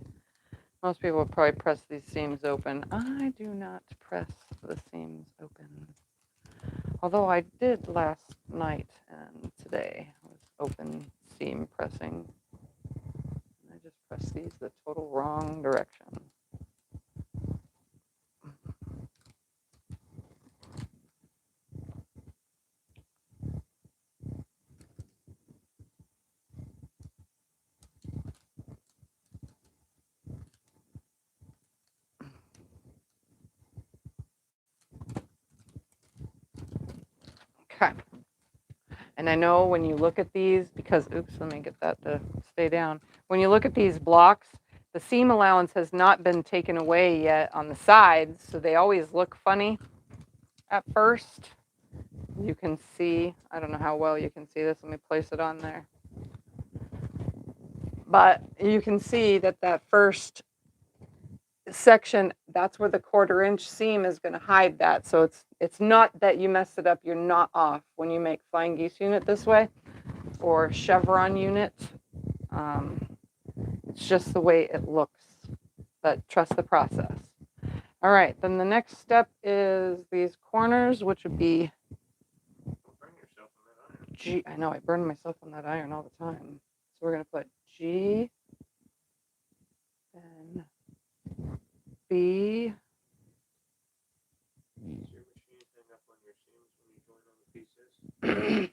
Most people will probably press these seams open. I do not press the seams open. Although I did last night and today was open seam pressing. I just press these the total wrong direction. Okay. And I know when you look at these, because, oops, let me get that to stay down. When you look at these blocks, the seam allowance has not been taken away yet on the sides, so they always look funny at first. You can see, I don't know how well you can see this. Let me place it on there. But you can see that that first section, that's where the 1/4 inch seam is going to hide that. So it's not that you messed it up. You're not off when you make flying geese unit this way or chevron unit. It's just the way it looks, but trust the process. All right, then the next step is these corners, which would be G. I know I burn myself on that iron all the time. So we're going to put G and B. Does your machine hang up on your seams when you join on the pieces?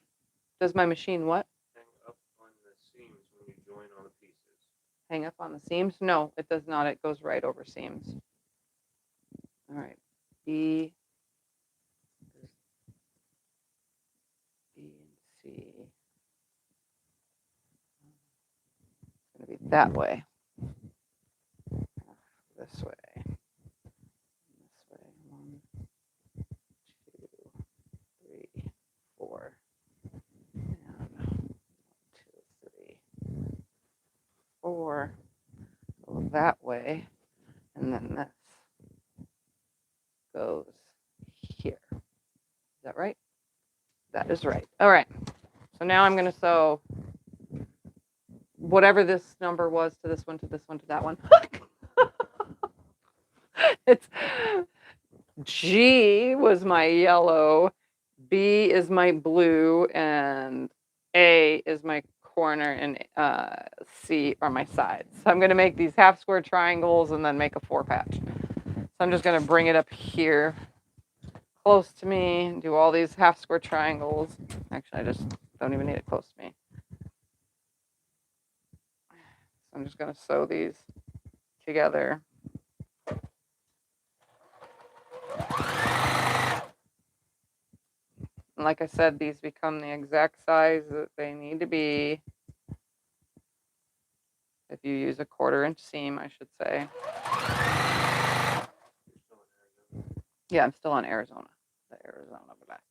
Does my machine what? Hang up on the seams when you join on the pieces. Hang up on the seams? No, it does not. It goes right over seams. All right, B and C. It's going to be that way. This way. This way. 1, 2, 3, 4. And 1, 2, 3, 4. Go that way. And then this goes here. Is that right? That is right. All right. So now I'm going to sew whatever this number was to this one, to this one, to that one. It's G was my yellow, B is my blue, and A is my corner, and C are my sides. So I'm going to make these half square triangles and then make a 4 patch. So I'm just going to bring it up here close to me and do all these half square triangles. Actually, I just don't even need it close to me. So I'm just going to sew these together. And like I said, these become the exact size that they need to be. If you use a 1/4 inch seam, I should say. Yeah, I'm still on Arizona. The Arizona black.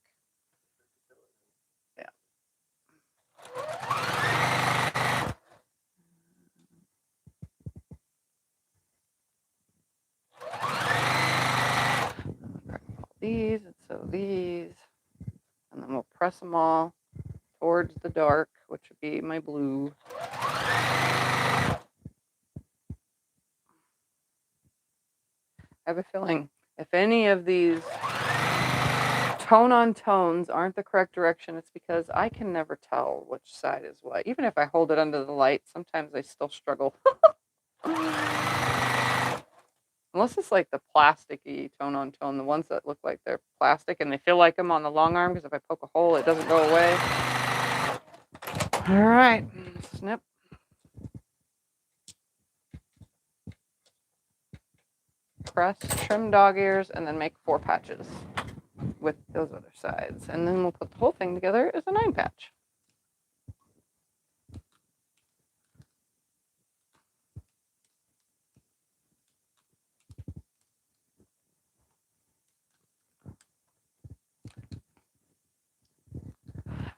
Yeah. Grab all these and sew these. And then we'll press them all towards the dark, which would be my blue. I have a feeling if any of these tone on tones aren't the correct direction, it's because I can never tell which side is what. Even if I hold it under the light, sometimes I still struggle. Unless it's like the plasticky tone on tone, the ones that look like they're plastic and they feel like them on the long arm because if I poke a hole, it doesn't go away. All right, snip. Press, trim dog ears, and then make 4 patches with those other sides. And then we'll put the whole thing together as a 9 patch.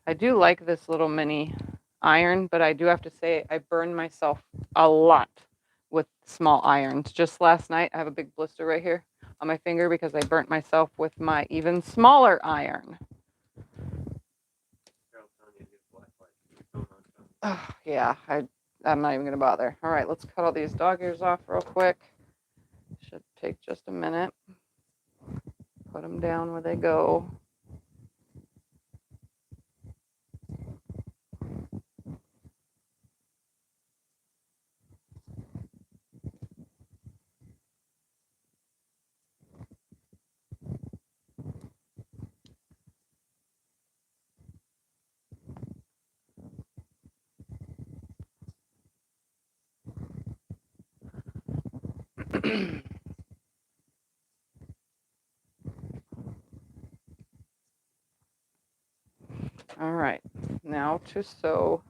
I do like this little mini iron, but I do have to say I burned myself a lot with small irons. Just last night, I have a big blister right here on my finger because I burnt myself with my even smaller iron. Oh, yeah, I'm not even going to bother. All right, let's cut all these dog ears off real quick. Should take just a minute. Put them down where they go. All right, now to sew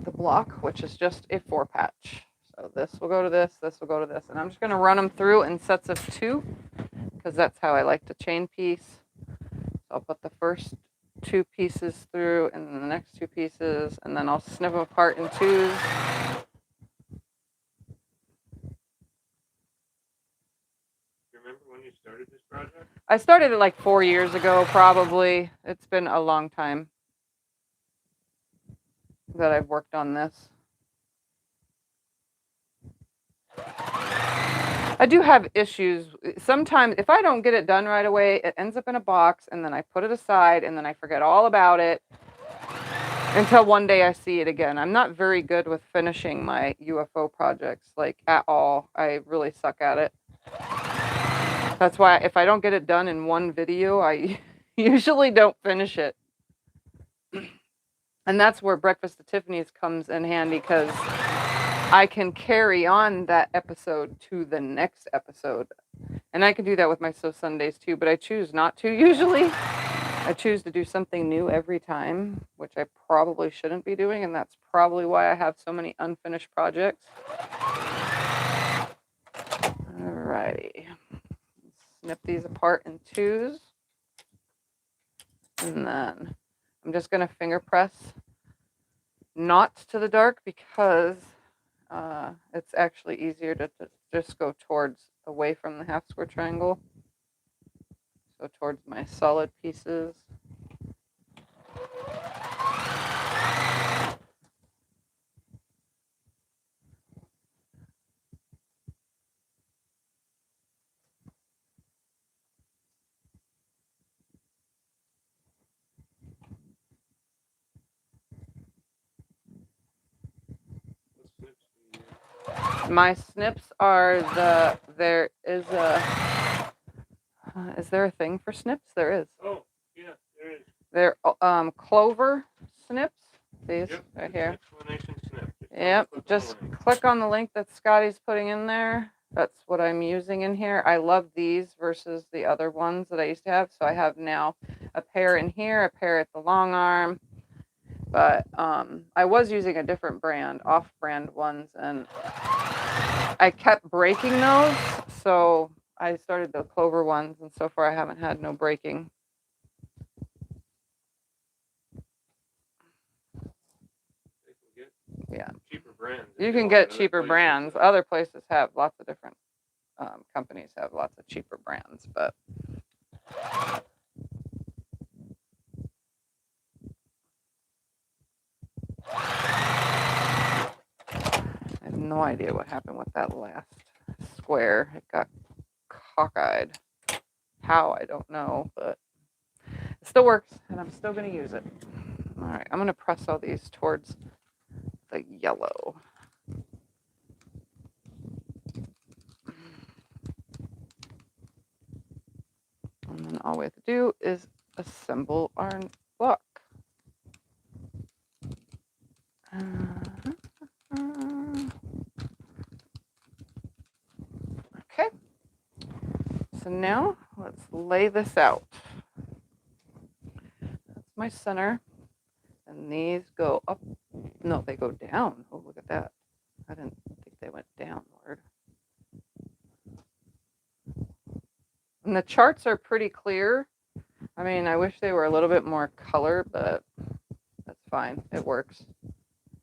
the block, which is just a 4 patch. So this will go to this, this will go to this, and I'm just going to run them through in sets of 2 because that's how I like to chain piece. So I'll put the first 2 pieces through and then the next 2 pieces, and then I'll snip them apart in 2s. Remember when you started this project? I started it like 4 years ago, probably. It's been a long time that I've worked on this. I do have issues. Sometimes if I don't get it done right away, it ends up in a box and then I put it aside and then I forget all about it until one day I see it again. I'm not very good with finishing my UFO projects, like at all. I really suck at it. That's why if I don't get it done in one video, I usually don't finish it. And that's where Breakfast at Tiffany's comes in handy because I can carry on that episode to the next episode. And I can do that with my Sew Sundays too, but I choose not to usually. I choose to do something new every time, which I probably shouldn't be doing, and that's probably why I have so many unfinished projects. Alrighty. Snip these apart in 2s. And then I'm just going to finger press not to the dark because it's actually easier to just go towards away from the half square triangle. So towards my solid pieces. My snips are there is there a thing for snips? There is. Oh, yeah, there is. They're clover snips. These right here. Explanation snip. Yep, just click on the link that Scotty's putting in there. That's what I'm using in here. I love these versus the other ones that I used to have. So I have now a pair in here, a pair at the long arm. But I was using a different brand, off-brand ones, and I kept breaking those. So I started the clover ones, and so far I haven't had no breaking. Yeah. Cheaper brands. You can get cheaper brands. Other places have lots of different companies have lots of cheaper brands, but I have no idea what happened with that last square. It got cockeyed. How, I don't know, but it still works, and I'm still going to use it. All right, I'm going to press all these towards the yellow. all we have to do is assemble our block. Okay, so now let's lay this out. That's my center, and these go up. No, they go down. Oh, look at that. I didn't think they went downward. And the charts are pretty clear. I mean, I wish they were a little bit more color, but that's fine. It works.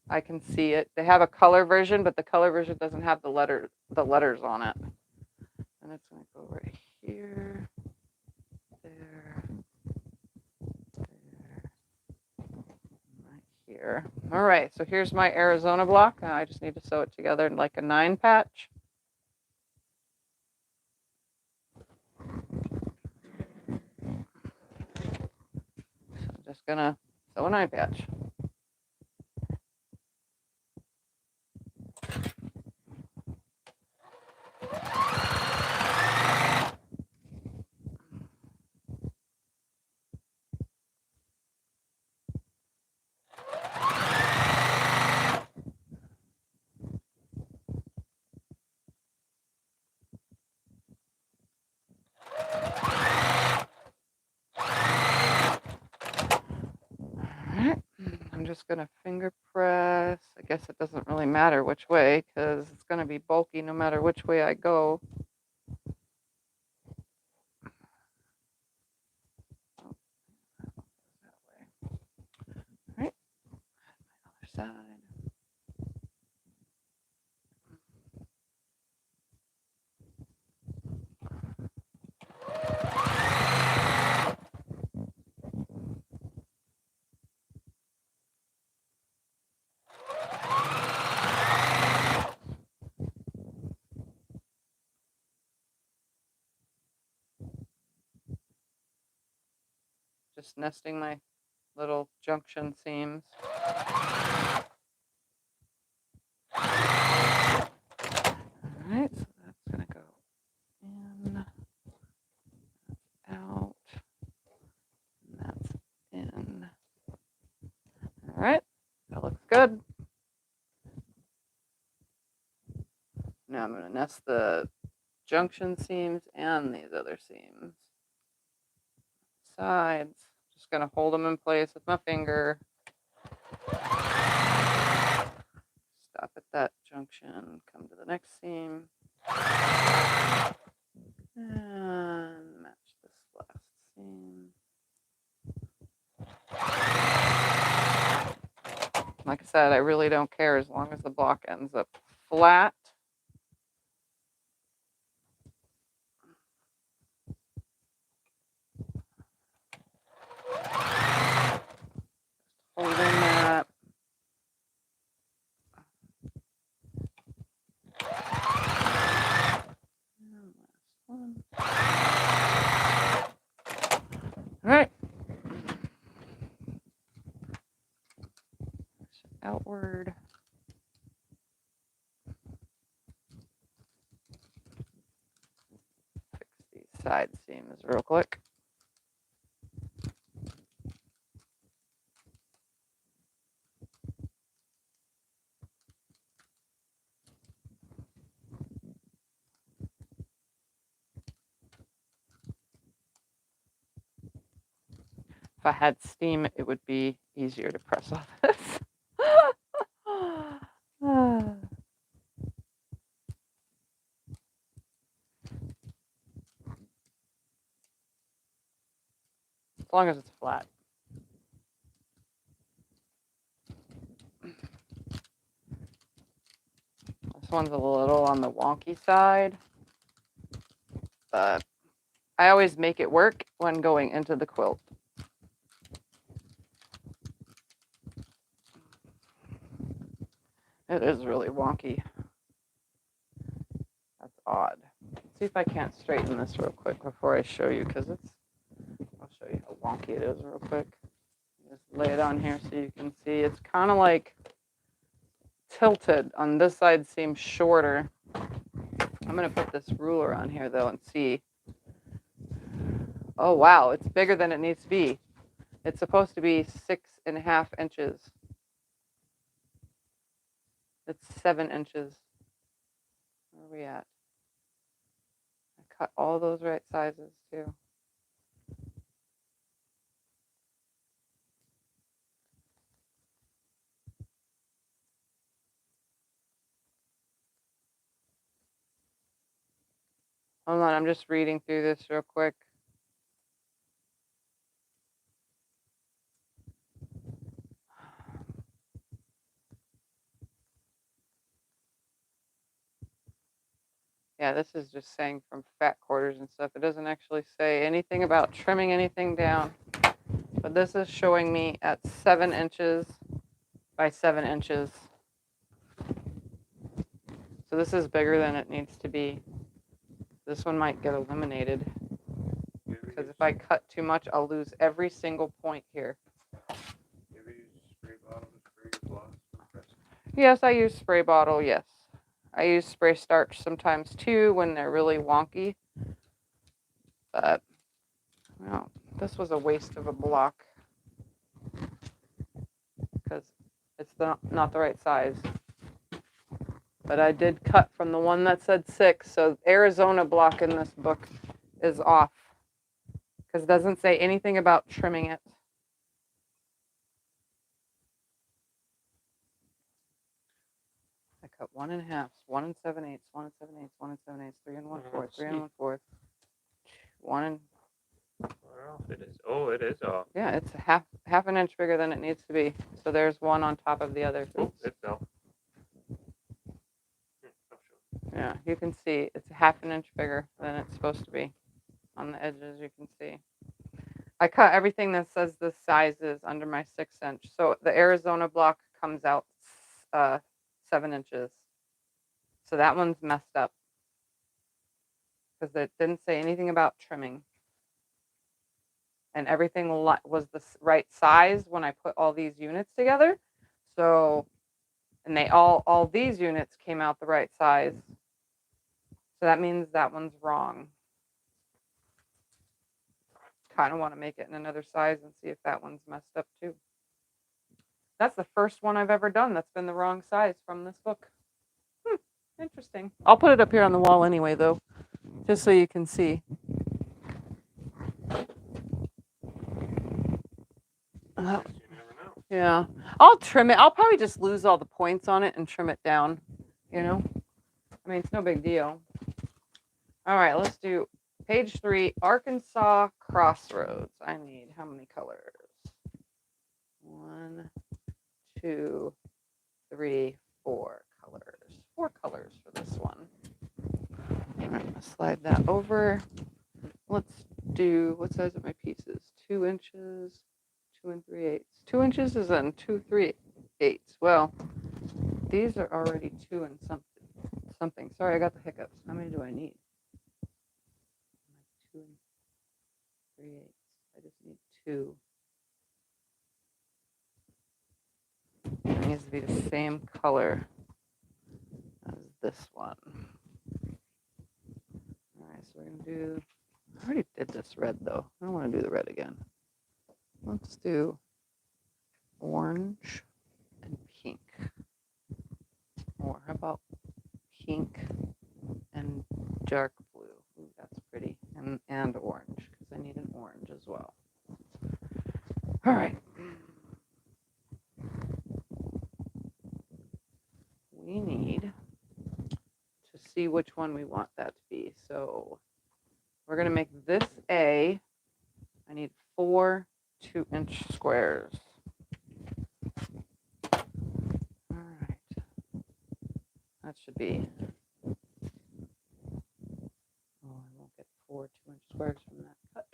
I can see it. They have a color version, but the color version doesn't have the letters on it. And it's going to go right here, there, right here. All right, so here's my Arizona block. I just need to sew it together in like a 9 patch. So I'm just going to sew a 9 patch. I'm just going to finger press. I guess it doesn't really matter which way because it's going to be bulky no matter which way I go. Oh, that way. All right, other side. Just nesting my little junction seams. All right, so that's going to go in, out, and that's in. All right, that looks good. Now I'm going to nest the junction seams and these other seams. Sides, just going to hold them in place with my finger. Stop at that junction, come to the next seam, and match this last seam. Like I said, I really don't care as long as the block ends up flat. Holding that. And last one. All right. Outward. Fix these side seams real quick. If I had steam, it would be easier to press off this. As long as it's flat. This one's a little on the wonky side, but I always make it work when going into the quilt. It is really wonky. That's odd. Let's see if I can't straighten this real quick before I show you, because I'll show you how wonky it is real quick. Just lay it on here so you can see. It's kind of like tilted. On this side seems shorter. I'm going to put this ruler on here though and see. Oh, wow. It's bigger than it needs to be. It's supposed to be 6.5 inches. It's 7 inches. Where are we at? I cut all those right sizes too. Hold on, I'm just reading through this real quick. Yeah, this is just saying from fat quarters and stuff. It doesn't actually say anything about trimming anything down. But this is showing me at 7 inches by 7 inches. So this is bigger than it needs to be. This one might get eliminated. Because if I cut too much, I'll lose every single point here. Maybe use spray bottle to spray your gloss when pressing. Yes, I use spray bottle, yes. I use spray starch sometimes too when they're really wonky. But, well, this was a waste of a block. Because it's not the right size. But I did cut from the one that said 6. So Arizona block in this book is off. Because it doesn't say anything about trimming it. I cut 1 1/2, 1 7/8, 1 7/8, 1 7/8, 3 1/4, 3 1/4, 1 and. Well, it is. Oh, it is off. Yeah, it's half an inch bigger than it needs to be. So there's one on top of the other. Oh, it fell. Yeah, you can see it's half an inch bigger than it's supposed to be on the edges. You can see. I cut everything that says the sizes under my 6 inch. So the Arizona block comes out 7 inches. So that one's messed up because it didn't say anything about trimming. And everything was the right size when I put all these units together. So, and they all these units came out the right size. So that means that one's wrong. Kind of want to make it in another size and see if that one's messed up too. That's the first one I've ever done that's been the wrong size from this book. Interesting. I'll put it up here on the wall anyway, though, just so you can see. You never know. Yeah, I'll trim it. I'll probably just lose all the points on it and trim it down. You know, I mean, it's no big deal. All right, let's do page 3, Arkansas Crossroads. I need how many colors? 1, 2, 3, 4 colors. 4 colors for this one. All right, I'll slide that over. Let's do, what size are my pieces? 2 inches, 2 3/8. 2 inches is in 2 3/8. Well, these are already 2 and something. Sorry, I got the hiccups. How many do I need? 2 3/8. I just need 2. It needs to be the same color as this one. All right, so we're going to do, I already did this red though. I don't want to do the red again. Let's do orange and pink. Or how about pink and dark blue? Ooh, that's pretty. And orange, because I need an orange as well. All right. We need to see which one we want that to be. So we're going to make this A. I need 4 2-inch squares. All right. That should be. Oh, I won't get 4 2-inch squares from that cut.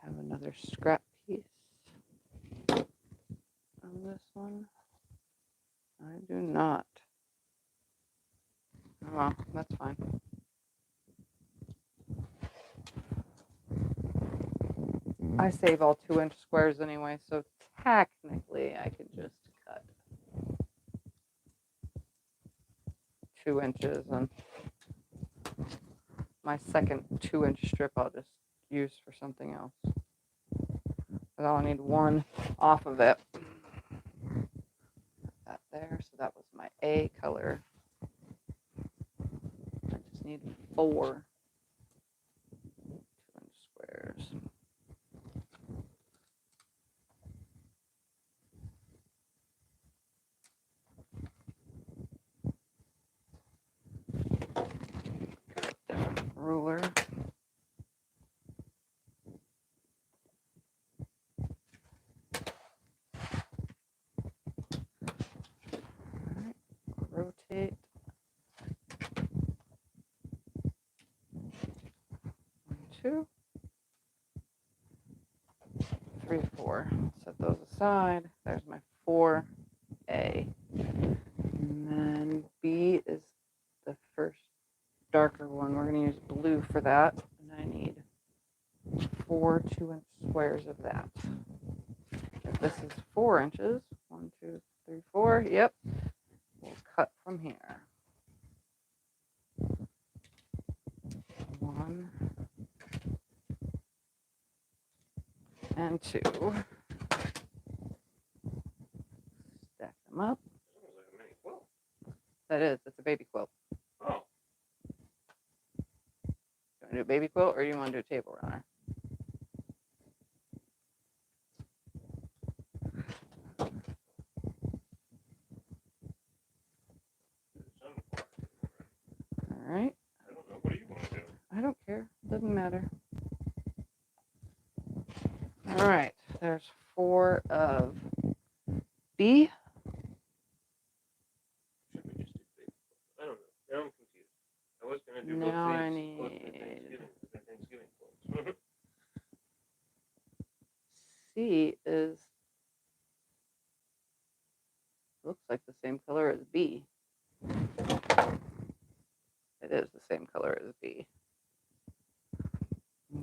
Have another scrap piece on this one. I do not. Oh, well, that's fine. I save all 2-inch squares anyway, so technically I could just cut 2 inches and my second 2-inch strip I'll just use for something else. But I'll need one off of it. That there, so that was my A color. I just need 4 2-inch squares. Different ruler. Alright, rotate. 1, 2, 3, 4. Set those aside. There's my 4A. And then B is the first darker one. We're going to use blue for that. And I need 4 2-inch squares of that. If this is 4 inches, 1, 2, 3, 4, yep. We'll cut from here. 1 and 2. Stack them up. Sounds like a mini quilt. That is, it's a baby quilt. Oh, You want to do a baby quilt or you want to do a table runner? it's unfortunate. All right. I don't know. What do you want to do? I don't care. Doesn't matter. All right. There's 4 of B. Should we just do big? I don't know. Now I'm confused. I was going to do Now I both these need- close to Thanksgiving, because they're Thanksgiving quilts. C is, looks like the same color as B. It is the same color as B.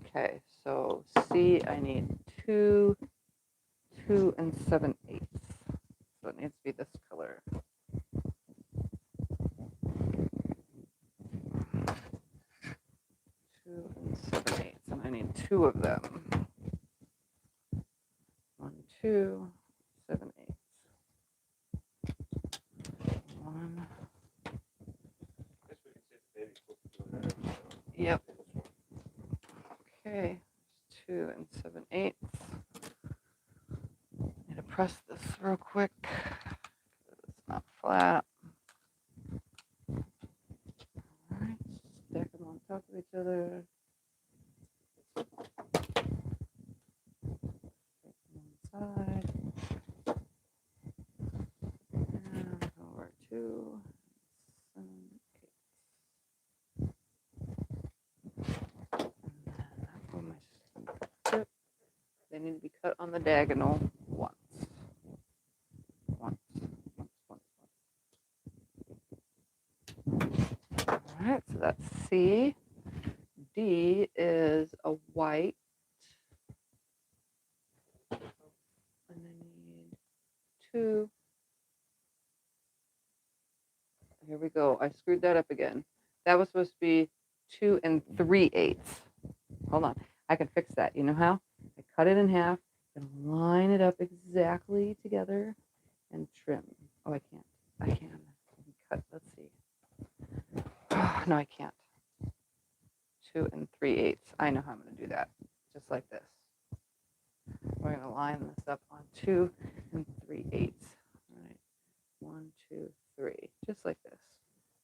Okay, so C, I need 2, 2 and 7/8. So it needs to be this color. 2 and 7/8, and I need 2 of them. 1, 2, 7/8. 1. I guess we can see the baby quilt doing that. Yep. Okay, 2 and 7/8. Need to press this real quick. It's not flat. All right, stack them on top of each other. One side. And over 2, 7, 8. And then I pull my strip. They need to be cut on the diagonal once. Once. All right, so that's C. D is a white. And I need 2. Here we go. I screwed that up again. That was supposed to be 2 and 3/8. Hold on. I can fix that. You know how? I cut it in half and line it up exactly together and trim. Oh, I can't. I can. Cut. Let's see. Oh, no, I can't. 2 and 3/8. I know how I'm going to do that. Just like this. We're going to line this up on 2 and 3/8. All right. 1, 2, 3. Just like this.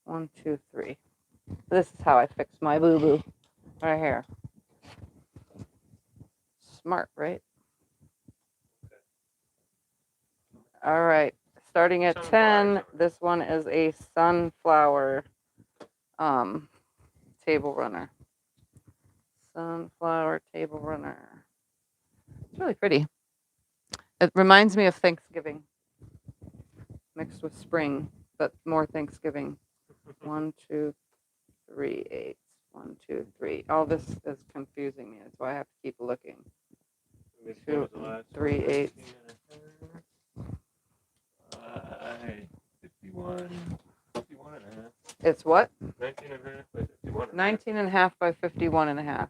1, 2, 3. This is how I fix my boo-boo. Right here. Smart, right? Okay. All right. Starting at 10, Sunflower. this one is a sunflower table runner. Sunflower table runner. It's really pretty. It reminds me of Thanksgiving mixed with spring, but more Thanksgiving. 1, 2, 3/8. 1, 2, 3. All this is confusing me. That's why I have to keep looking. Which 2 one was the last and 3/8. 51 and a half. It's what? 19 and a half by 51 51. 19.5 by 51.5.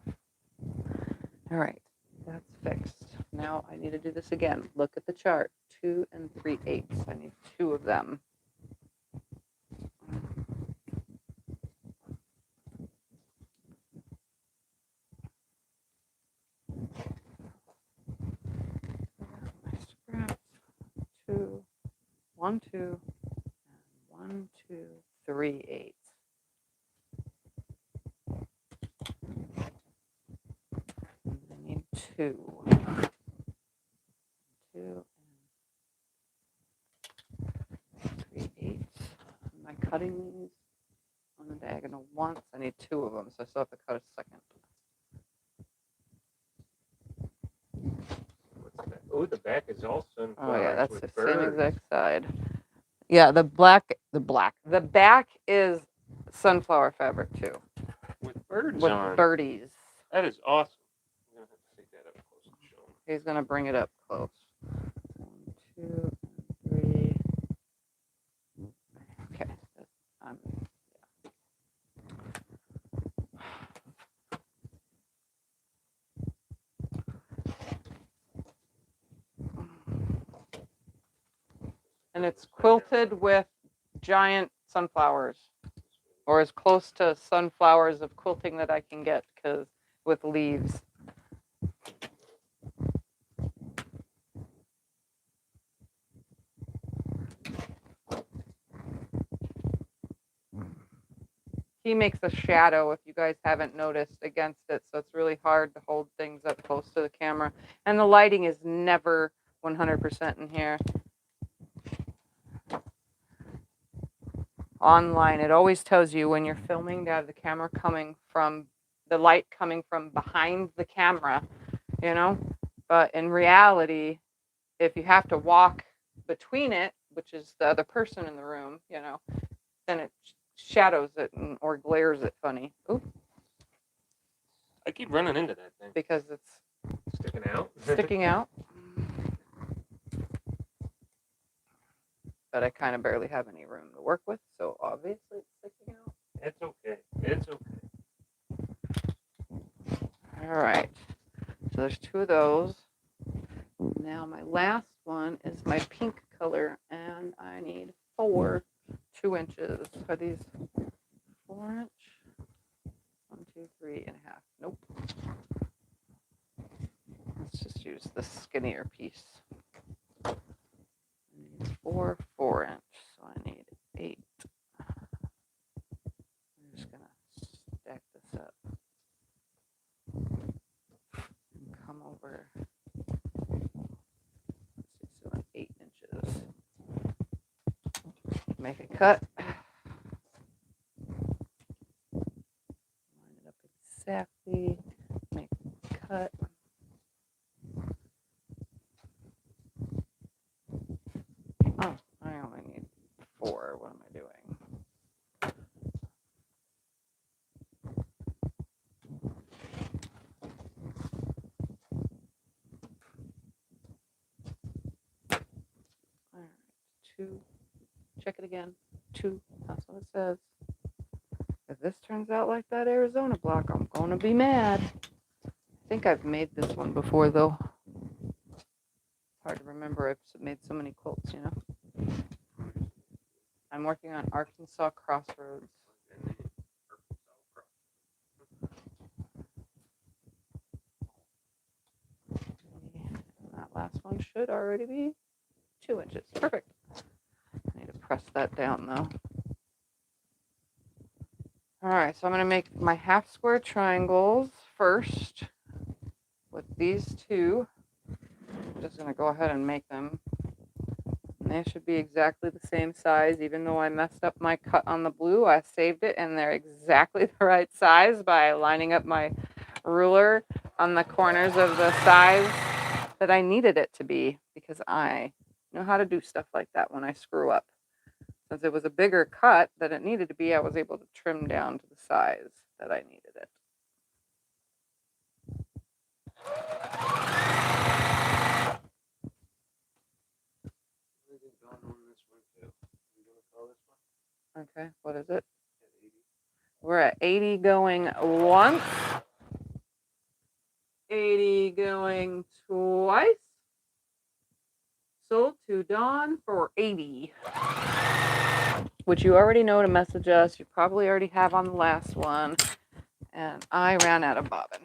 All right, that's fixed. Now I need to do this again. Look at the chart. 2 3/8. I need 2 of them. My scraps. 2, 1, 2, and 1, 2, 3/8. I need 2. 2 and 3/8. Am I cutting these on the diagonal once? I need 2 of them, so I still have to cut a second. What's that? Oh, the back is all sunflowers. Oh yeah, that's with the birds. same exact side. Yeah, the back is sunflower fabric too, With birds with on. birdies. That is awesome. I'm going to have to take that up close and show them. He's gonna bring it up close. 1, 2, and 3. Okay. And it's quilted with giant sunflowers, or as close to sunflowers of quilting that I can get, because with leaves. He makes a shadow, if you guys haven't noticed, against it, so it's really hard to hold things up close to the camera. And the lighting is never 100% in here. Online, it always tells you when you're filming to have the camera coming from, the light coming from behind the camera, you know? But in reality, if you have to walk between it, which is the other person in the room, you know, then it shadows it or glares it funny. Ooh. I keep running into that thing. Because it's Sticking out. sticking out. But I kind of barely have any room to work with, so obviously it's sticking out. It's okay. It's okay. All right. So there's 2 of those. Now my last one is my pink color, and I need 4 2 inches. Are these 4 inch? 1, 2, 3.5. Nope. Let's just use the skinnier piece. I need 4 4 inch, so I need 8. I'm just gonna stack this up and come over. Let's see, so 8 inches. Make a cut. Line it up exactly. Make a cut. Oh, I only need 4. What am I doing? All right, 2. Check it again. 2. That's what it says. If this turns out like that Arizona block, I'm gonna be mad. I think I've made this one before, though. Hard to remember. I've made so many quilts, you know. I'm working on Arkansas Crossroads. And that last one should already be 2 inches. Perfect. I need to press that down, though. All right, so I'm going to make my half square triangles first with these 2. I'm just going to go ahead and make them. And they should be exactly the same size. Even though I messed up my cut on the blue, I saved it, and they're exactly the right size by lining up my ruler on the corners of the size that I needed it to be, because I know how to do stuff like that when I screw up. Since it was a bigger cut than it needed to be, I was able to trim down to the size that I needed it. Okay, what is it? We're at 80 going once. 80 going twice. Sold to Dawn for 80. Which you already know to message us. You probably already have on the last one. And I ran out of bobbin.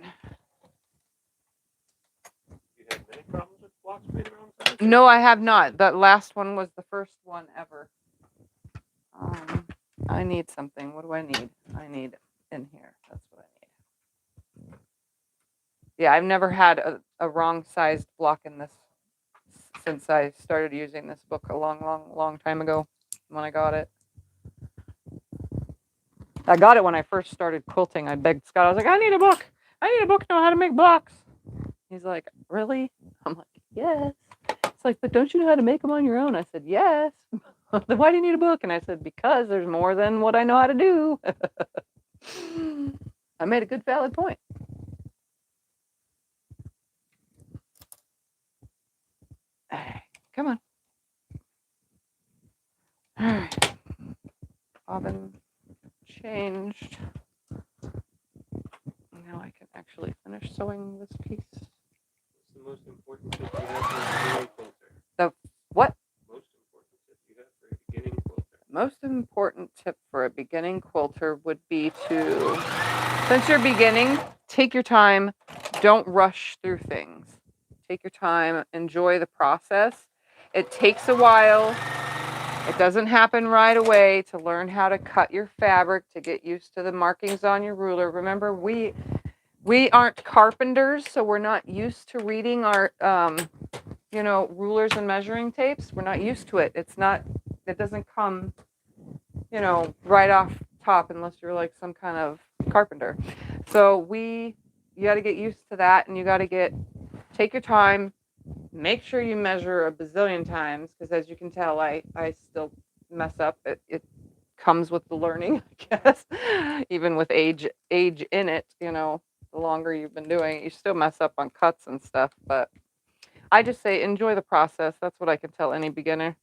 You had many problems with blocks made around size? No, I have not. That last one was the first one ever. I need something. What do I need? I need in here. That's what I need. Yeah, I've never had a wrong sized block in this since I started using this book a long time ago when I got it. I got it when I first started quilting. I begged Scott. I was like, I need a book. I need a book to know how to make blocks. He's like, really? I'm like, yes. It's like, but don't you know how to make them on your own? I said, yes. Then why do you need a book? And I said, because there's more than what I know how to do. I made a good, valid point. All right, come on. All right. Bobbin changed. Now I can actually finish sewing this piece. What's the most important tip you have for a beginning quilter? The what? Most important tip you have for a beginning quilter? Most important tip for a beginning quilter would be to, since you're beginning, take your time. Don't rush through things. Take your time. Enjoy the process. It takes a while. It doesn't happen right away to learn how to cut your fabric, to get used to the markings on your ruler. Remember, we aren't carpenters, so we're not used to reading our, rulers and measuring tapes. We're not used to it. It doesn't come, right off top unless you're like some kind of carpenter. So you got to get used to that, and you got to take your time. Make sure you measure a bazillion times, because as you can tell, I still mess up. It comes with the learning, I guess. Even with age in it, the longer you've been doing it, you still mess up on cuts and stuff. But I just say enjoy the process. That's what I can tell any beginner.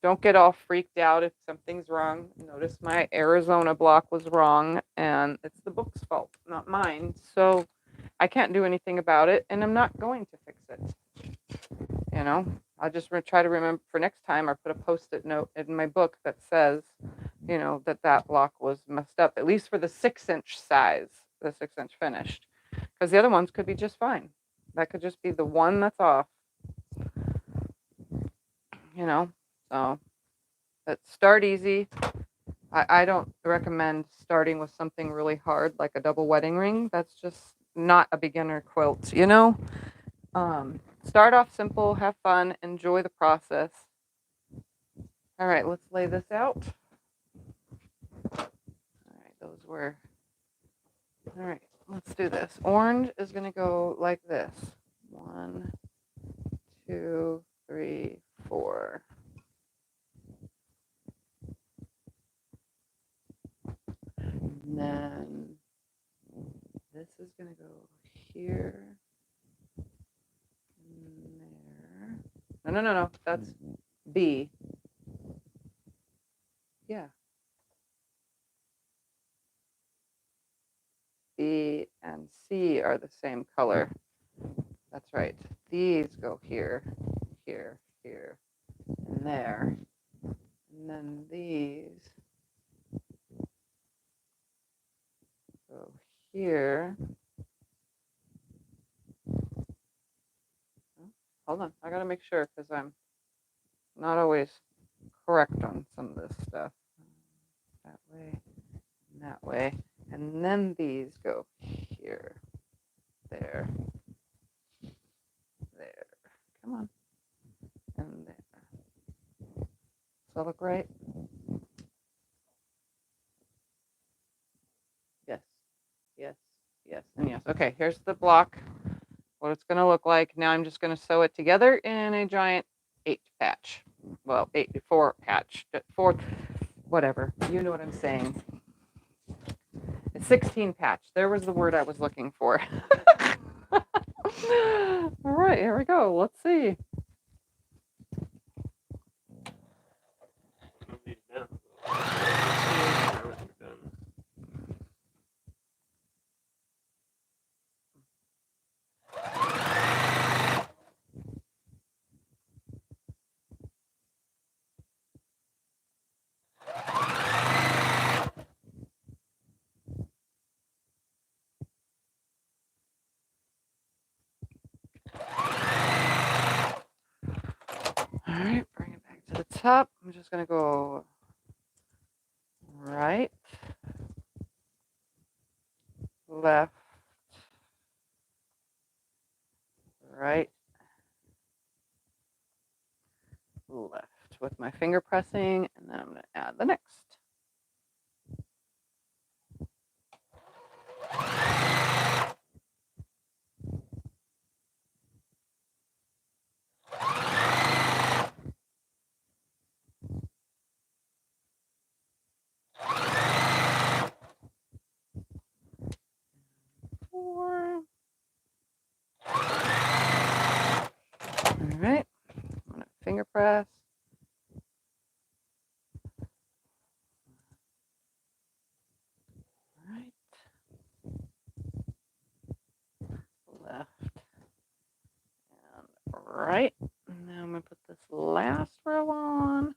Don't get all freaked out if something's wrong. Notice my Arizona block was wrong, and it's the book's fault, not mine. So I can't do anything about it, and I'm not going to fix it. I'll just try to remember for next time, or put a post-it note in my book that says, that block was messed up, at least for the 6-inch size, the 6-inch finished, because the other ones could be just fine. That could just be the one that's off, so but start easy. I don't recommend starting with something really hard like a double wedding ring. That's just not a beginner quilt, Start off simple, have fun, enjoy the process. All right, let's lay this out. All right, let's do this. Orange is going to go like this. 1, 2, 3, 4. And then this is going to go here. No. That's B. Yeah. B and C are the same color. That's right. These go here, here, here, and there. And then these go here. Oh, hold on. I got to make sure, because I'm not always correct on some of this stuff. That way, and that way. And then these go here, there, there. Come on. And there. Does that look right? Yes, yes, yes, and yes. Okay, here's the block, what it's going to look like. Now I'm just going to sew it together in a giant 8 patch. Well, 4 patch, 4, whatever. You know what I'm saying. It's 16 patch. There was the word I was looking for. All right, here we go. Let's see. right, bring it back to the top. I'm just going to go right, left, right, left with my finger pressing, and then I'm going to add the next. Four. All right, I'm going to finger press. Right, left, and right. And now I'm going to put this last row on.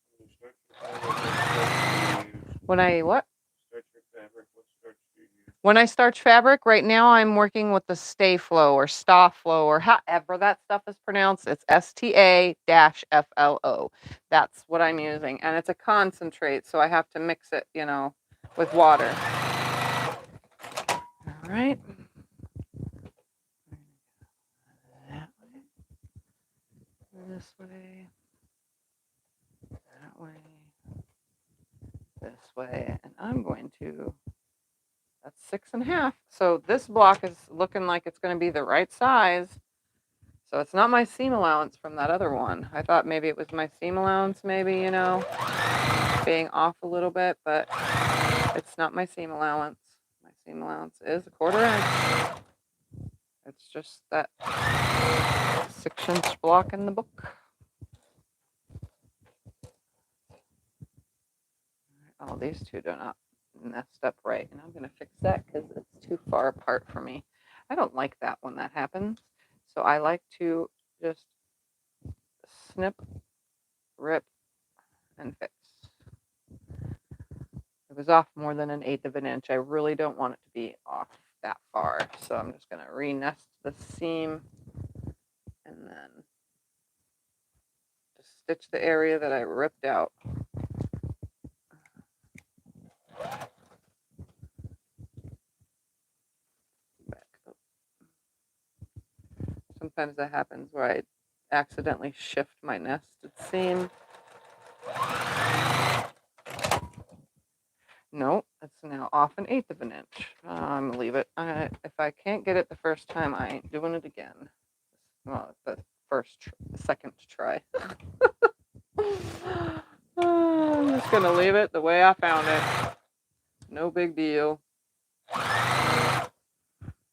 When you start your fabric, what starch do you use? When I what? Start your fabric, what starch do you use? When I starch fabric, right now I'm working with the Stay Flow or Sta Flow or however that stuff is pronounced. It's STA-FLO. That's what I'm using. And it's a concentrate, so I have to mix it, you know, with water. All right. That way. This way. That way. This way. And I'm going to, that's 6.5. So this block is looking like it's going to be the right size. So it's not my seam allowance from that other one. I thought maybe it was my seam allowance, maybe, you know, being off a little bit, but it's not my seam allowance. My seam allowance is 1/4 inch. It's just that 6-inch block in the book. Oh, these two do not messed up right. And I'm going to fix that because it's too far apart for me. I don't like that when that happens. So I like to just snip, rip, and fix. It was off more than 1/8 of an inch. I really don't want it to be off that far. So I'm just going to re-nest the seam and then just stitch the area that I ripped out. Back up. Sometimes that happens where I accidentally shift my nested seam. No, it's now off 1/8 of an inch. I'm gonna leave it. If I can't get it the first time, I ain't doing it again. Well, the second try. I'm just gonna leave it the way I found it. No big deal. I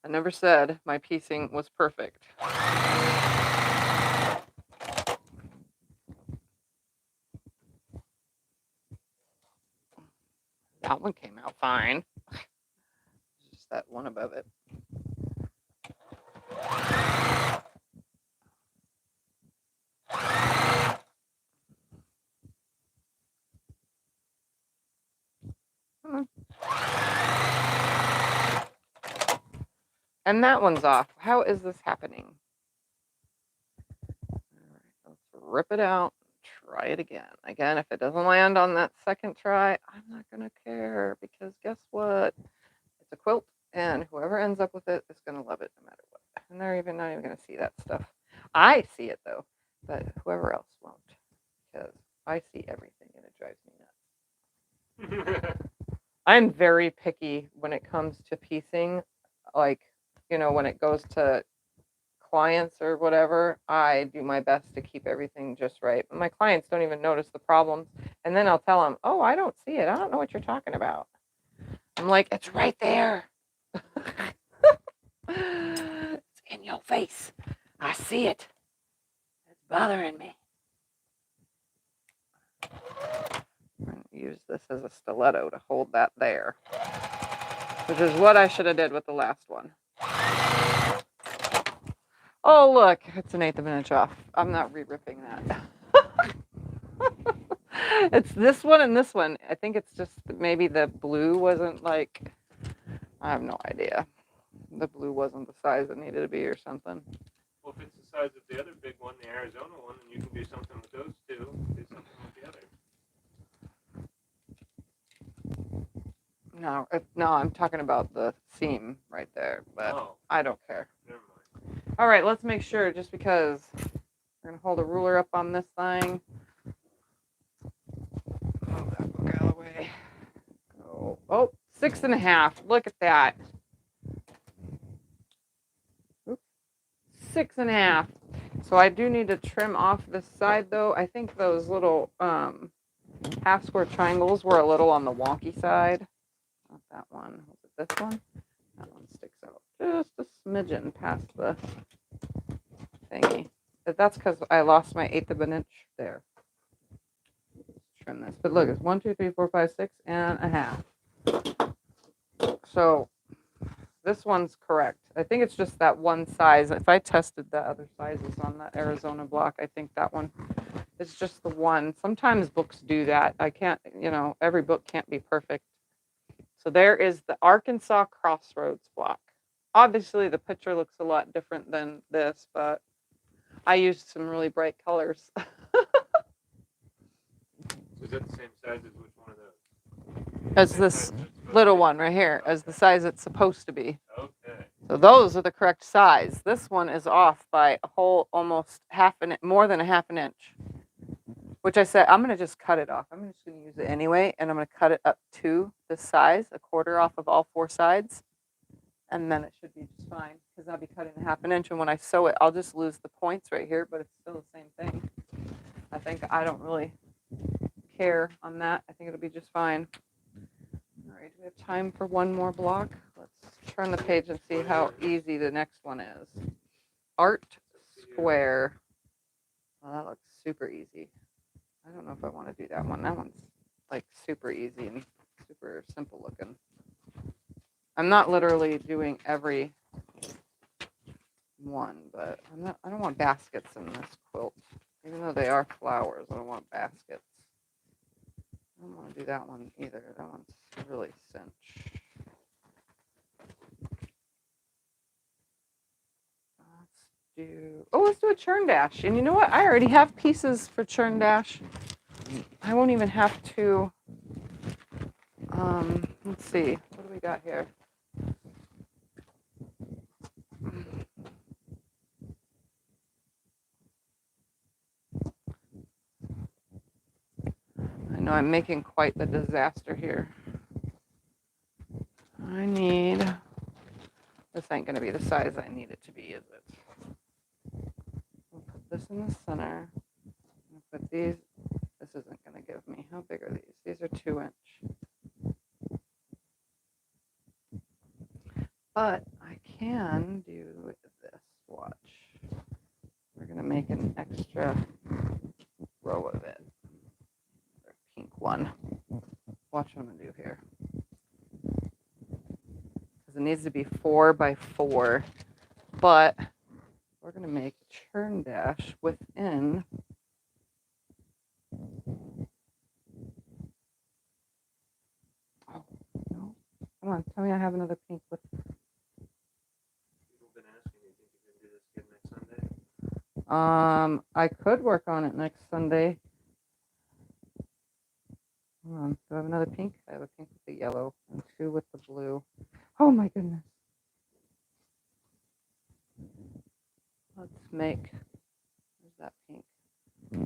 never said my piecing was perfect. That one came out fine. Just that one above it. And that one's off. How is this happening? All right, let's rip it out. Try it again. Again, if it doesn't land on that second try, I'm not going to care because guess what? It's a quilt and whoever ends up with it is going to love it no matter what. And they're not even going to see that stuff. I see it though, but whoever else won't because I see everything and it drives me nuts. I'm very picky when it comes to piecing. Like, you know, when it goes to clients or whatever, I do my best to keep everything just right. But my clients don't even notice the problems. And then I'll tell them, oh, I don't see it. I don't know what you're talking about. I'm like, it's right there. It's in your face. I see it. It's bothering me. I'm going to use this as a stiletto to hold that there, which is what I should have did with the last one. Oh, look, it's 1/8 of an inch off. I'm not re-ripping that. It's this one and this one. I think it's just that maybe the blue wasn't like, I have no idea. The blue wasn't the size it needed to be or something. Well, if it's the size of the other big one, the Arizona one, then you can do something with those two. Do something with the other. No, no, I'm talking about the seam right there, but Oh, I don't care. never mind. All right, let's make sure, just because we're gonna hold a ruler up on this thing. Move that book out of the way. Oh, 6.5. Look at that. Oops. 6.5. So I do need to trim off this side though. I think those little half square triangles were a little on the wonky side. Not that one. Was it this one? That one sticks out just a smidgen past the thingy. But that's because I lost my 1/8 of an inch there. Trim this. But look, it's 1, 2, 3, 4, 5, 6.5. So this one's correct. I think it's just that one size. If I tested the other sizes on that Arizona block, I think that one is just the one. Sometimes books do that. I can't, every book can't be perfect. So there is the Arkansas Crossroads block. Obviously, the picture looks a lot different than this, but I used some really bright colors. So is that the same size as which one of those? As Same this size as it's supposed little to be? one right here, as the size it's supposed to be. Okay. So those are the correct size. This one is off by a whole almost more than a half an inch. Which I said, I'm going to just cut it off. I'm just going to use it anyway, and I'm going to cut it up to this size, 1/4 off of all 4 sides. And then it should be just fine, because I'll be cutting a half an inch, and when I sew it, I'll just lose the points right here, but it's still the same thing. I don't really care on that. I think it'll be just fine. All right, do we have time for one more block? Let's turn the page and see how easy the next one is. Art Square. Well, that looks super easy. I don't know if I want to do that one. That one's like super easy and super simple looking. I'm not literally doing every one, but I don't want baskets in this quilt. Even though they are flowers, I don't want baskets. I don't want to do that one either. That one's really cinch. Let's do a churn dash. And you know what? I already have pieces for churn dash. I won't even have to, let's see, what do we got here? I know I'm making quite the disaster here. This ain't gonna be the size I need it to be, is it? I'll put this in the center. I'll put these, this isn't gonna give me, how big are these? These are 2-inch. But I can do this, watch. We're gonna make an extra row of it. Or pink one. Watch what I'm gonna do here. Because it needs to be 4 by 4, but we're gonna make a churn dash within. Oh no! Come on, tell me I have another pink with. People have been asking, you think you can do this again next Sunday? I could work on it next Sunday. Hold on, do I have another pink? I have a pink with the yellow and 2 with the blue. Oh my goodness. Let's make, where's that pink?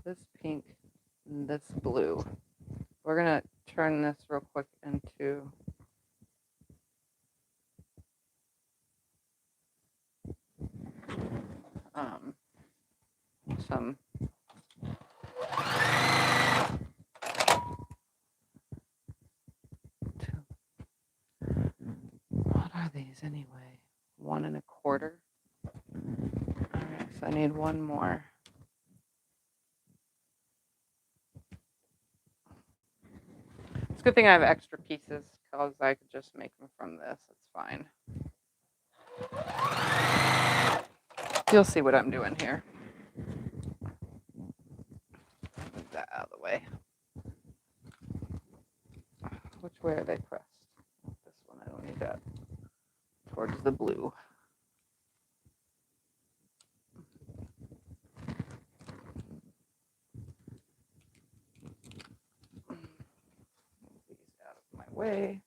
This pink and this blue. We're gonna turn this real quick into some what are these anyway? 1 1/4. All right, so I need one more. It's a good thing I have extra pieces because I could just make them from this. It's fine. You'll see what I'm doing here. Move that out of the way. Which way are they pressed? This one, I don't need that. Towards the blue. Move these out of my way.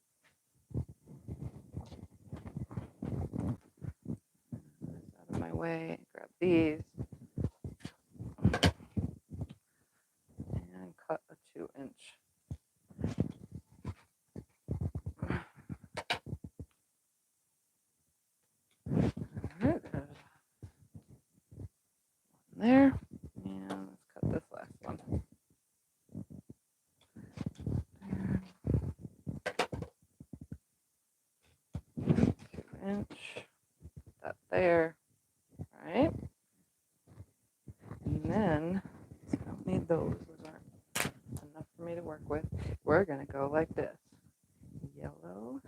Out of my way. Grab these. And cut a 2-inch. Alright, there. And let's cut this last one. There. 2-inch. That there. Right? And then, I don't need those. Those aren't enough for me to work with. We're going to go like this. Yellow.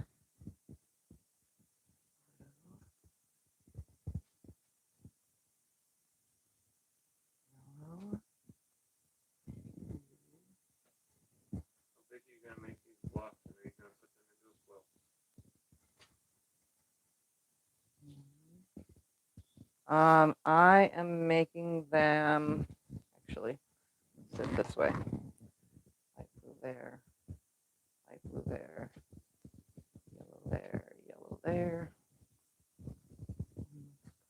Yellow. How big are you gonna make these blocks, and are you gonna put them into a quilt? I am making them, actually, sit this way. Light blue there, light blue there, yellow there, yellow there.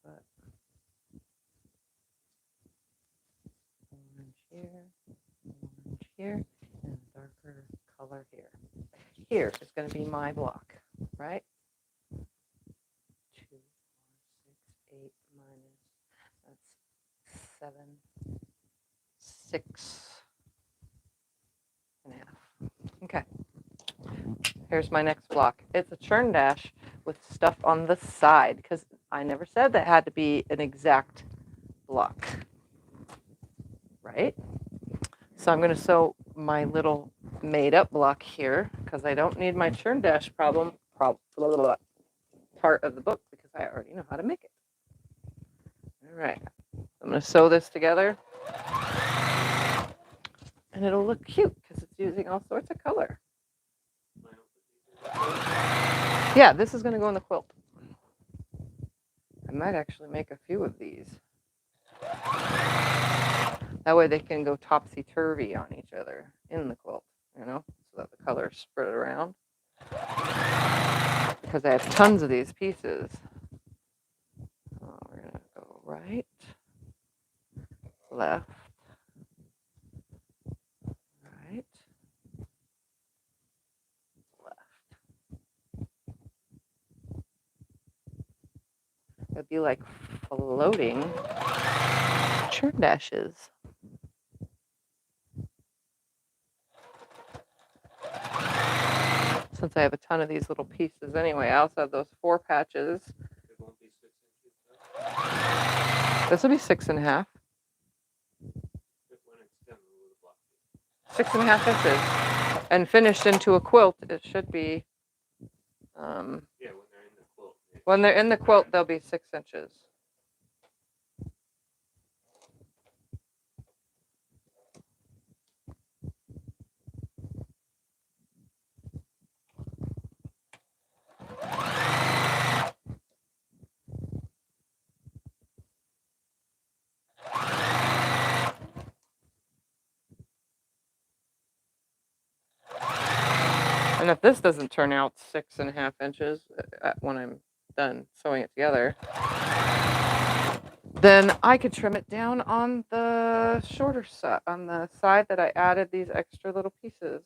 Put orange here, and a darker color here. Here is going to be my block, right? 2, 4, 6, 8 minus, that's 7, 6.5. Okay. Here's my next block. It's a churn dash with stuff on the side because I never said that had to be an exact block, right? So I'm going to sew my little made up block here because I don't need my churn dash part of the book because I already know how to make it. All right, I'm going to sew this together and it'll look cute because it's using all sorts of color. Yeah, this is going to go in the quilt. I might actually make a few of these. That way they can go topsy-turvy on each other in the quilt, you know, so that the colors spread around. Because I have tons of these pieces. We're going to go right, left, right, left. It'd be like floating churn dashes. Since I have a ton of these little pieces anyway, I also have those 4 patches. It won't be 6 inches. This will be 6.5. When it's done, with a block. 6.5 inches. And finished into a quilt, it should be. Yeah, when they're in the quilt. When they're in the quilt, they'll be 6 inches. And if this doesn't turn out 6.5 inches when I'm done sewing it together, then I could trim it down on the shorter side, on the side that I added these extra little pieces.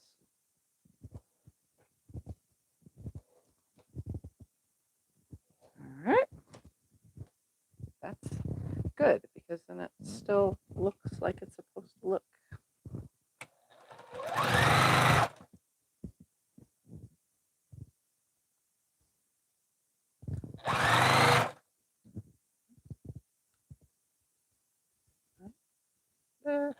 All right. That's good because then it still looks like it's supposed to look. There.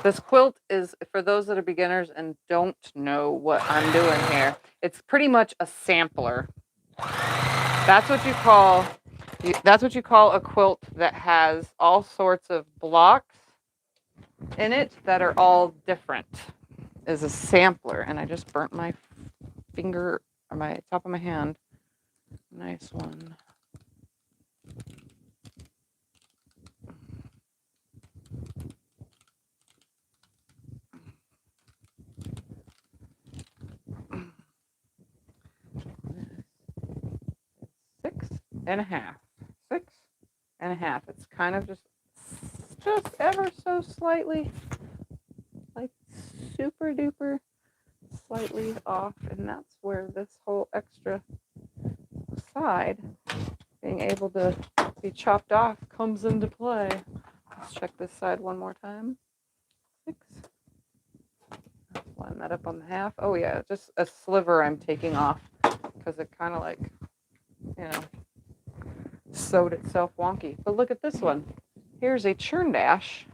This quilt is, for those that are beginners and don't know what I'm doing here, it's pretty much a sampler. That's what you call a quilt that has all sorts of blocks in it that are all different. Is a sampler, and I just burnt my finger or my top of my hand. Nice one. Six and a half. 6.5. It's kind of just ever so slightly, like super duper slightly off, and that's where this whole extra side being able to be chopped off comes into play. Let's check this side one more time. 6. Line that up on the half. Oh yeah, just a sliver I'm taking off because it kind of like, sewed itself wonky. But look at this one. Here's a churn dash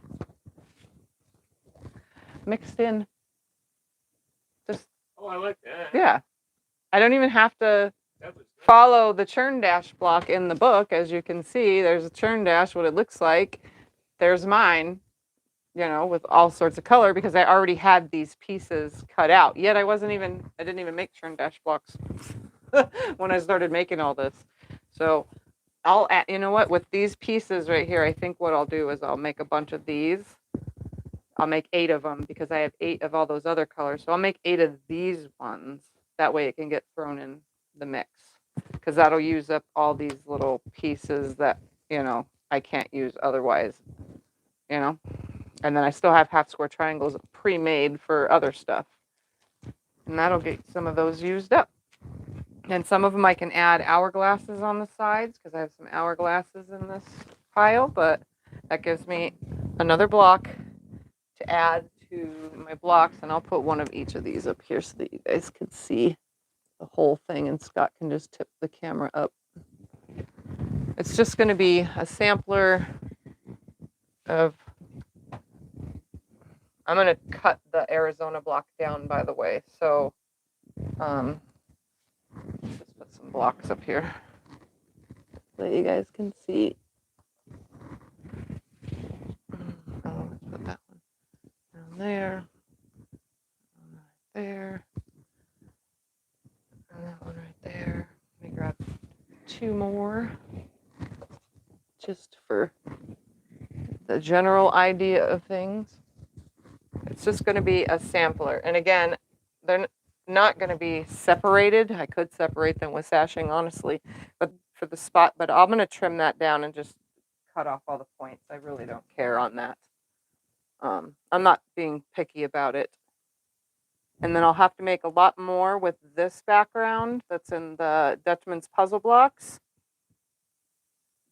mixed in. Just, Oh, I like that. yeah. I don't even have to follow the churn dash block in the book. As you can see, there's a churn dash, what it looks like. There's mine, with all sorts of color because I already had these pieces cut out. Yet I didn't even make churn dash blocks when I started making all this. So I'll add, with these pieces right here, I think what I'll do is I'll make a bunch of these. I'll make 8 of them because I have 8 of all those other colors. So I'll make 8 of these ones. That way it can get thrown in the mix because that'll use up all these little pieces that, I can't use otherwise, And then I still have half square triangles pre-made for other stuff. And that'll get some of those used up. And some of them I can add hourglasses on the sides because I have some hourglasses in this pile, but that gives me another block to add to my blocks, and I'll put one of each of these up here so that you guys can see the whole thing, and Scott can just tip the camera up. It's just going to be a sampler of, I'm going to cut the Arizona block down, by the way, so just put some blocks up here so you guys can see. Oh, let's put that one down there, right there, and that one right there. Let me grab 2 more just for the general idea of things. It's just going to be a sampler, and again, they're not going to be separated. I could separate them with sashing, honestly, but for the spot, but I'm going to trim that down and just cut off all the points. I really don't care on that. I'm not being picky about it. And then I'll have to make a lot more with this background that's in the Dutchman's puzzle blocks.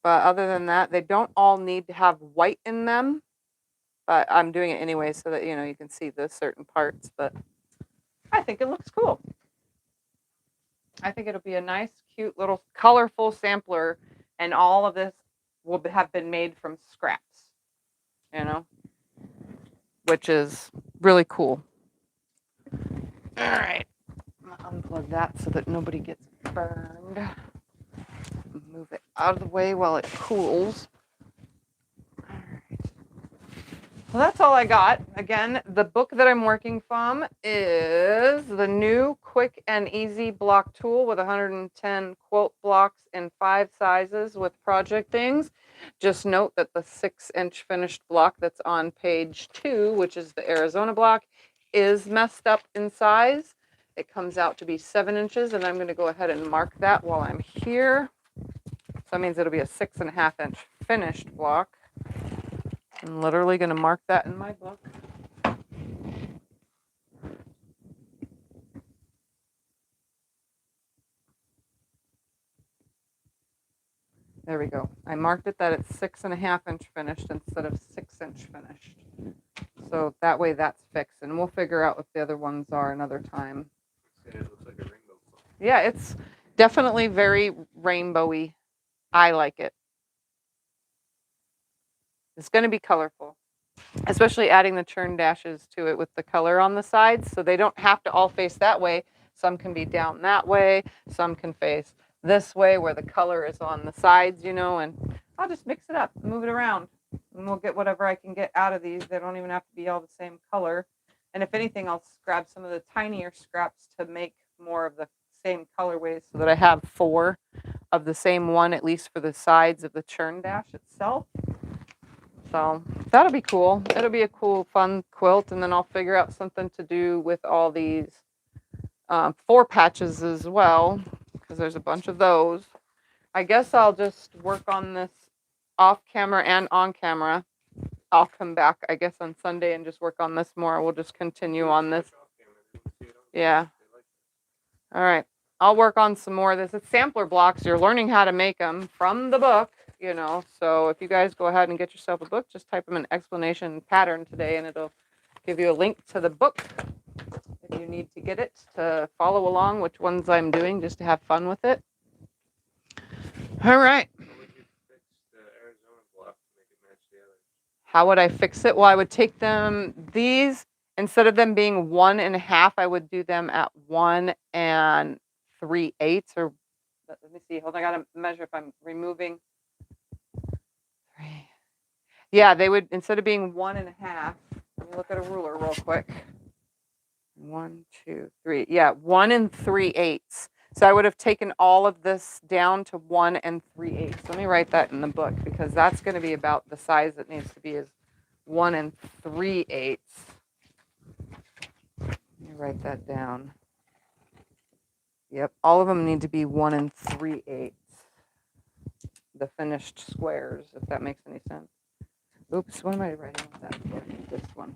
But other than that, they don't all need to have white in them. But I'm doing it anyway so that, you can see the certain parts. But I think it looks cool. I think it'll be a nice, cute little colorful sampler. And all of this will have been made from scraps, which is really cool. All right. I'm going to unplug that so that nobody gets burned. Move it out of the way while it cools. All right. Well, that's all I got. Again, the book that I'm working from is the new Quick and Easy Block Tool with 110 quilt blocks in 5 sizes with project things. Just note that the 6-inch finished block that's on page 2, which is the Arizona block, is messed up in size. It comes out to be 7 inches, and I'm going to go ahead and mark that while I'm here. So that means it'll be a 6.5-inch finished block. I'm literally going to mark that in my book. There we go. I marked it that it's 6.5-inch finished instead of 6-inch finished. So that way that's fixed, and we'll figure out what the other ones are another time. It looks like a rainbow. Yeah, it's definitely very rainbowy. I like it. It's going to be colorful. especially adding the churn dashes to it with the color on the sides, so they don't have to all face that way. Some can be down that way, some can face this way where the color is on the sides, and I'll just mix it up, move it around, and we'll get whatever I can get out of these. They don't even have to be all the same color. And if anything, I'll grab some of the tinier scraps to make more of the same colorways so that I have 4 of the same one, at least for the sides of the churn dash itself. So that'll be cool. It'll be a cool, fun quilt. And then I'll figure out something to do with all these 4 patches as well, because there's a bunch of those. I guess I'll just work on this off camera and on camera. I'll come back, I guess, on Sunday and just work on this more. We'll just continue on this. Yeah. All right. I'll work on some more of this. It's sampler blocks. You're learning how to make them from the book, So if you guys go ahead and get yourself a book, just type them in explanation pattern today, and it'll give you a link to the book if you need to get it to follow along which ones I'm doing, just to have fun with it. All right. How would I fix it? Well, I would take these, instead of them being 1 1/2, I would do them at 1 3/8, or let me see. Hold on, I gotta measure if I'm removing. 3. Yeah, they would, instead of being 1 1/2. Let me look at a ruler real quick. 1, 2, 3. Yeah, 1 3/8. So I would have taken all of this down to 1 3/8. Let me write that in the book, because that's going to be about the size it needs to be, is 1 3/8. Let me write that down. Yep, all of them need to be 1 3/8. The finished squares, if that makes any sense. Oops, what am I writing with that for? This one.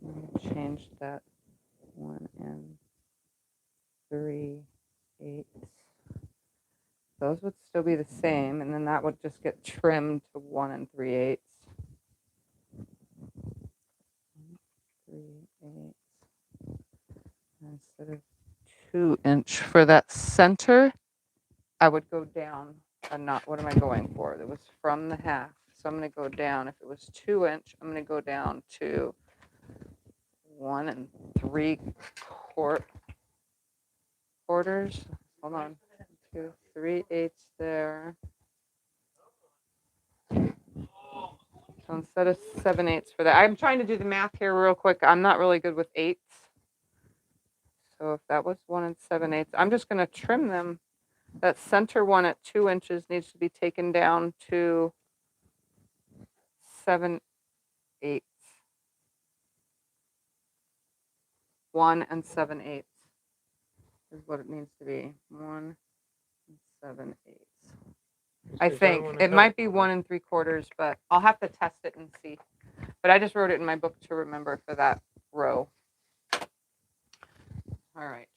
Let me change that. 1 3/8. Those would still be the same, and then that would just get trimmed to 1 3/8. 3/8. Instead of 2-inch for that center, I would go down a knot. What am I going for? It was from the half, so I'm going to go down. If it was 2-inch, I'm going to go down to 1 3/4. Hold on. 2 3/8 there. So instead of 7/8 for that, I'm trying to do the math here real quick. I'm not really good with 8s. So if that was 1 7/8, I'm just going to trim them. That center one at 2 inches needs to be taken down to 7/8. 1 7/8 is what it needs to be. 1 7/8. I think it might be 1 3/4, but I'll have to test it and see. But I just wrote it in my book to remember for that row. All right.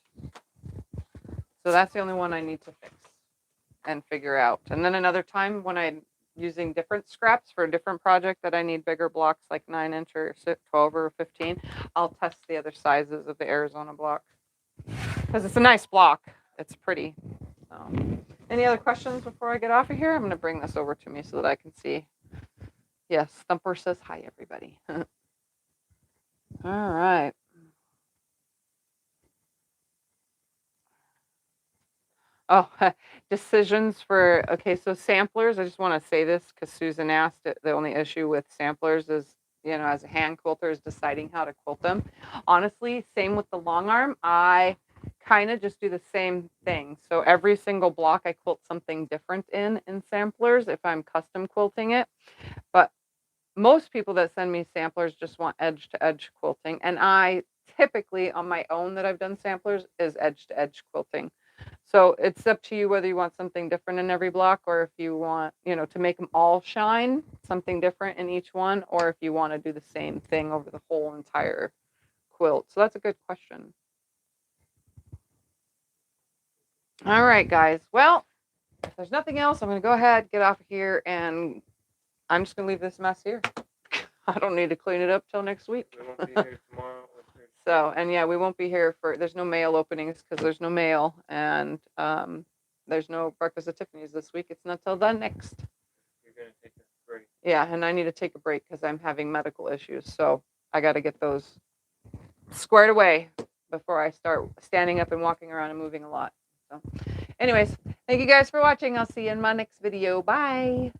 So that's the only one I need to fix and figure out. And then another time when I'm using different scraps for a different project that I need bigger blocks, like 9-inch or 12 or 15, I'll test the other sizes of the Arizona block, because it's a nice block. It's pretty. So, any other questions before I get off of here? I'm going to bring this over to me so that I can see. Yes, Thumper says hi, everybody. All right. Oh, decisions for, okay, so samplers. I just want to say this because Susan asked it. The only issue with samplers is, as a hand quilter, is deciding how to quilt them. Honestly, same with the long arm. I kind of just do the same thing. So every single block I quilt something different in samplers if I'm custom quilting it. But most people that send me samplers just want edge to edge quilting. And I typically, on my own that I've done samplers, is edge to edge quilting. So it's up to you whether you want something different in every block, or if you want, to make them all shine, something different in each one, or if you want to do the same thing over the whole entire quilt. So that's a good question. All right, guys. Well, if there's nothing else, I'm going to go ahead, get off of here, and I'm just going to leave this mess here. I don't need to clean it up till next week. We won't be here tomorrow. So, and yeah, we won't be here there's no mail openings because there's no mail, and there's no breakfast at Tiffany's this week. It's not till the next. You're going to take a break. Yeah, and I need to take a break because I'm having medical issues. So I got to get those squared away before I start standing up and walking around and moving a lot. So anyways, thank you guys for watching. I'll see you in my next video. Bye.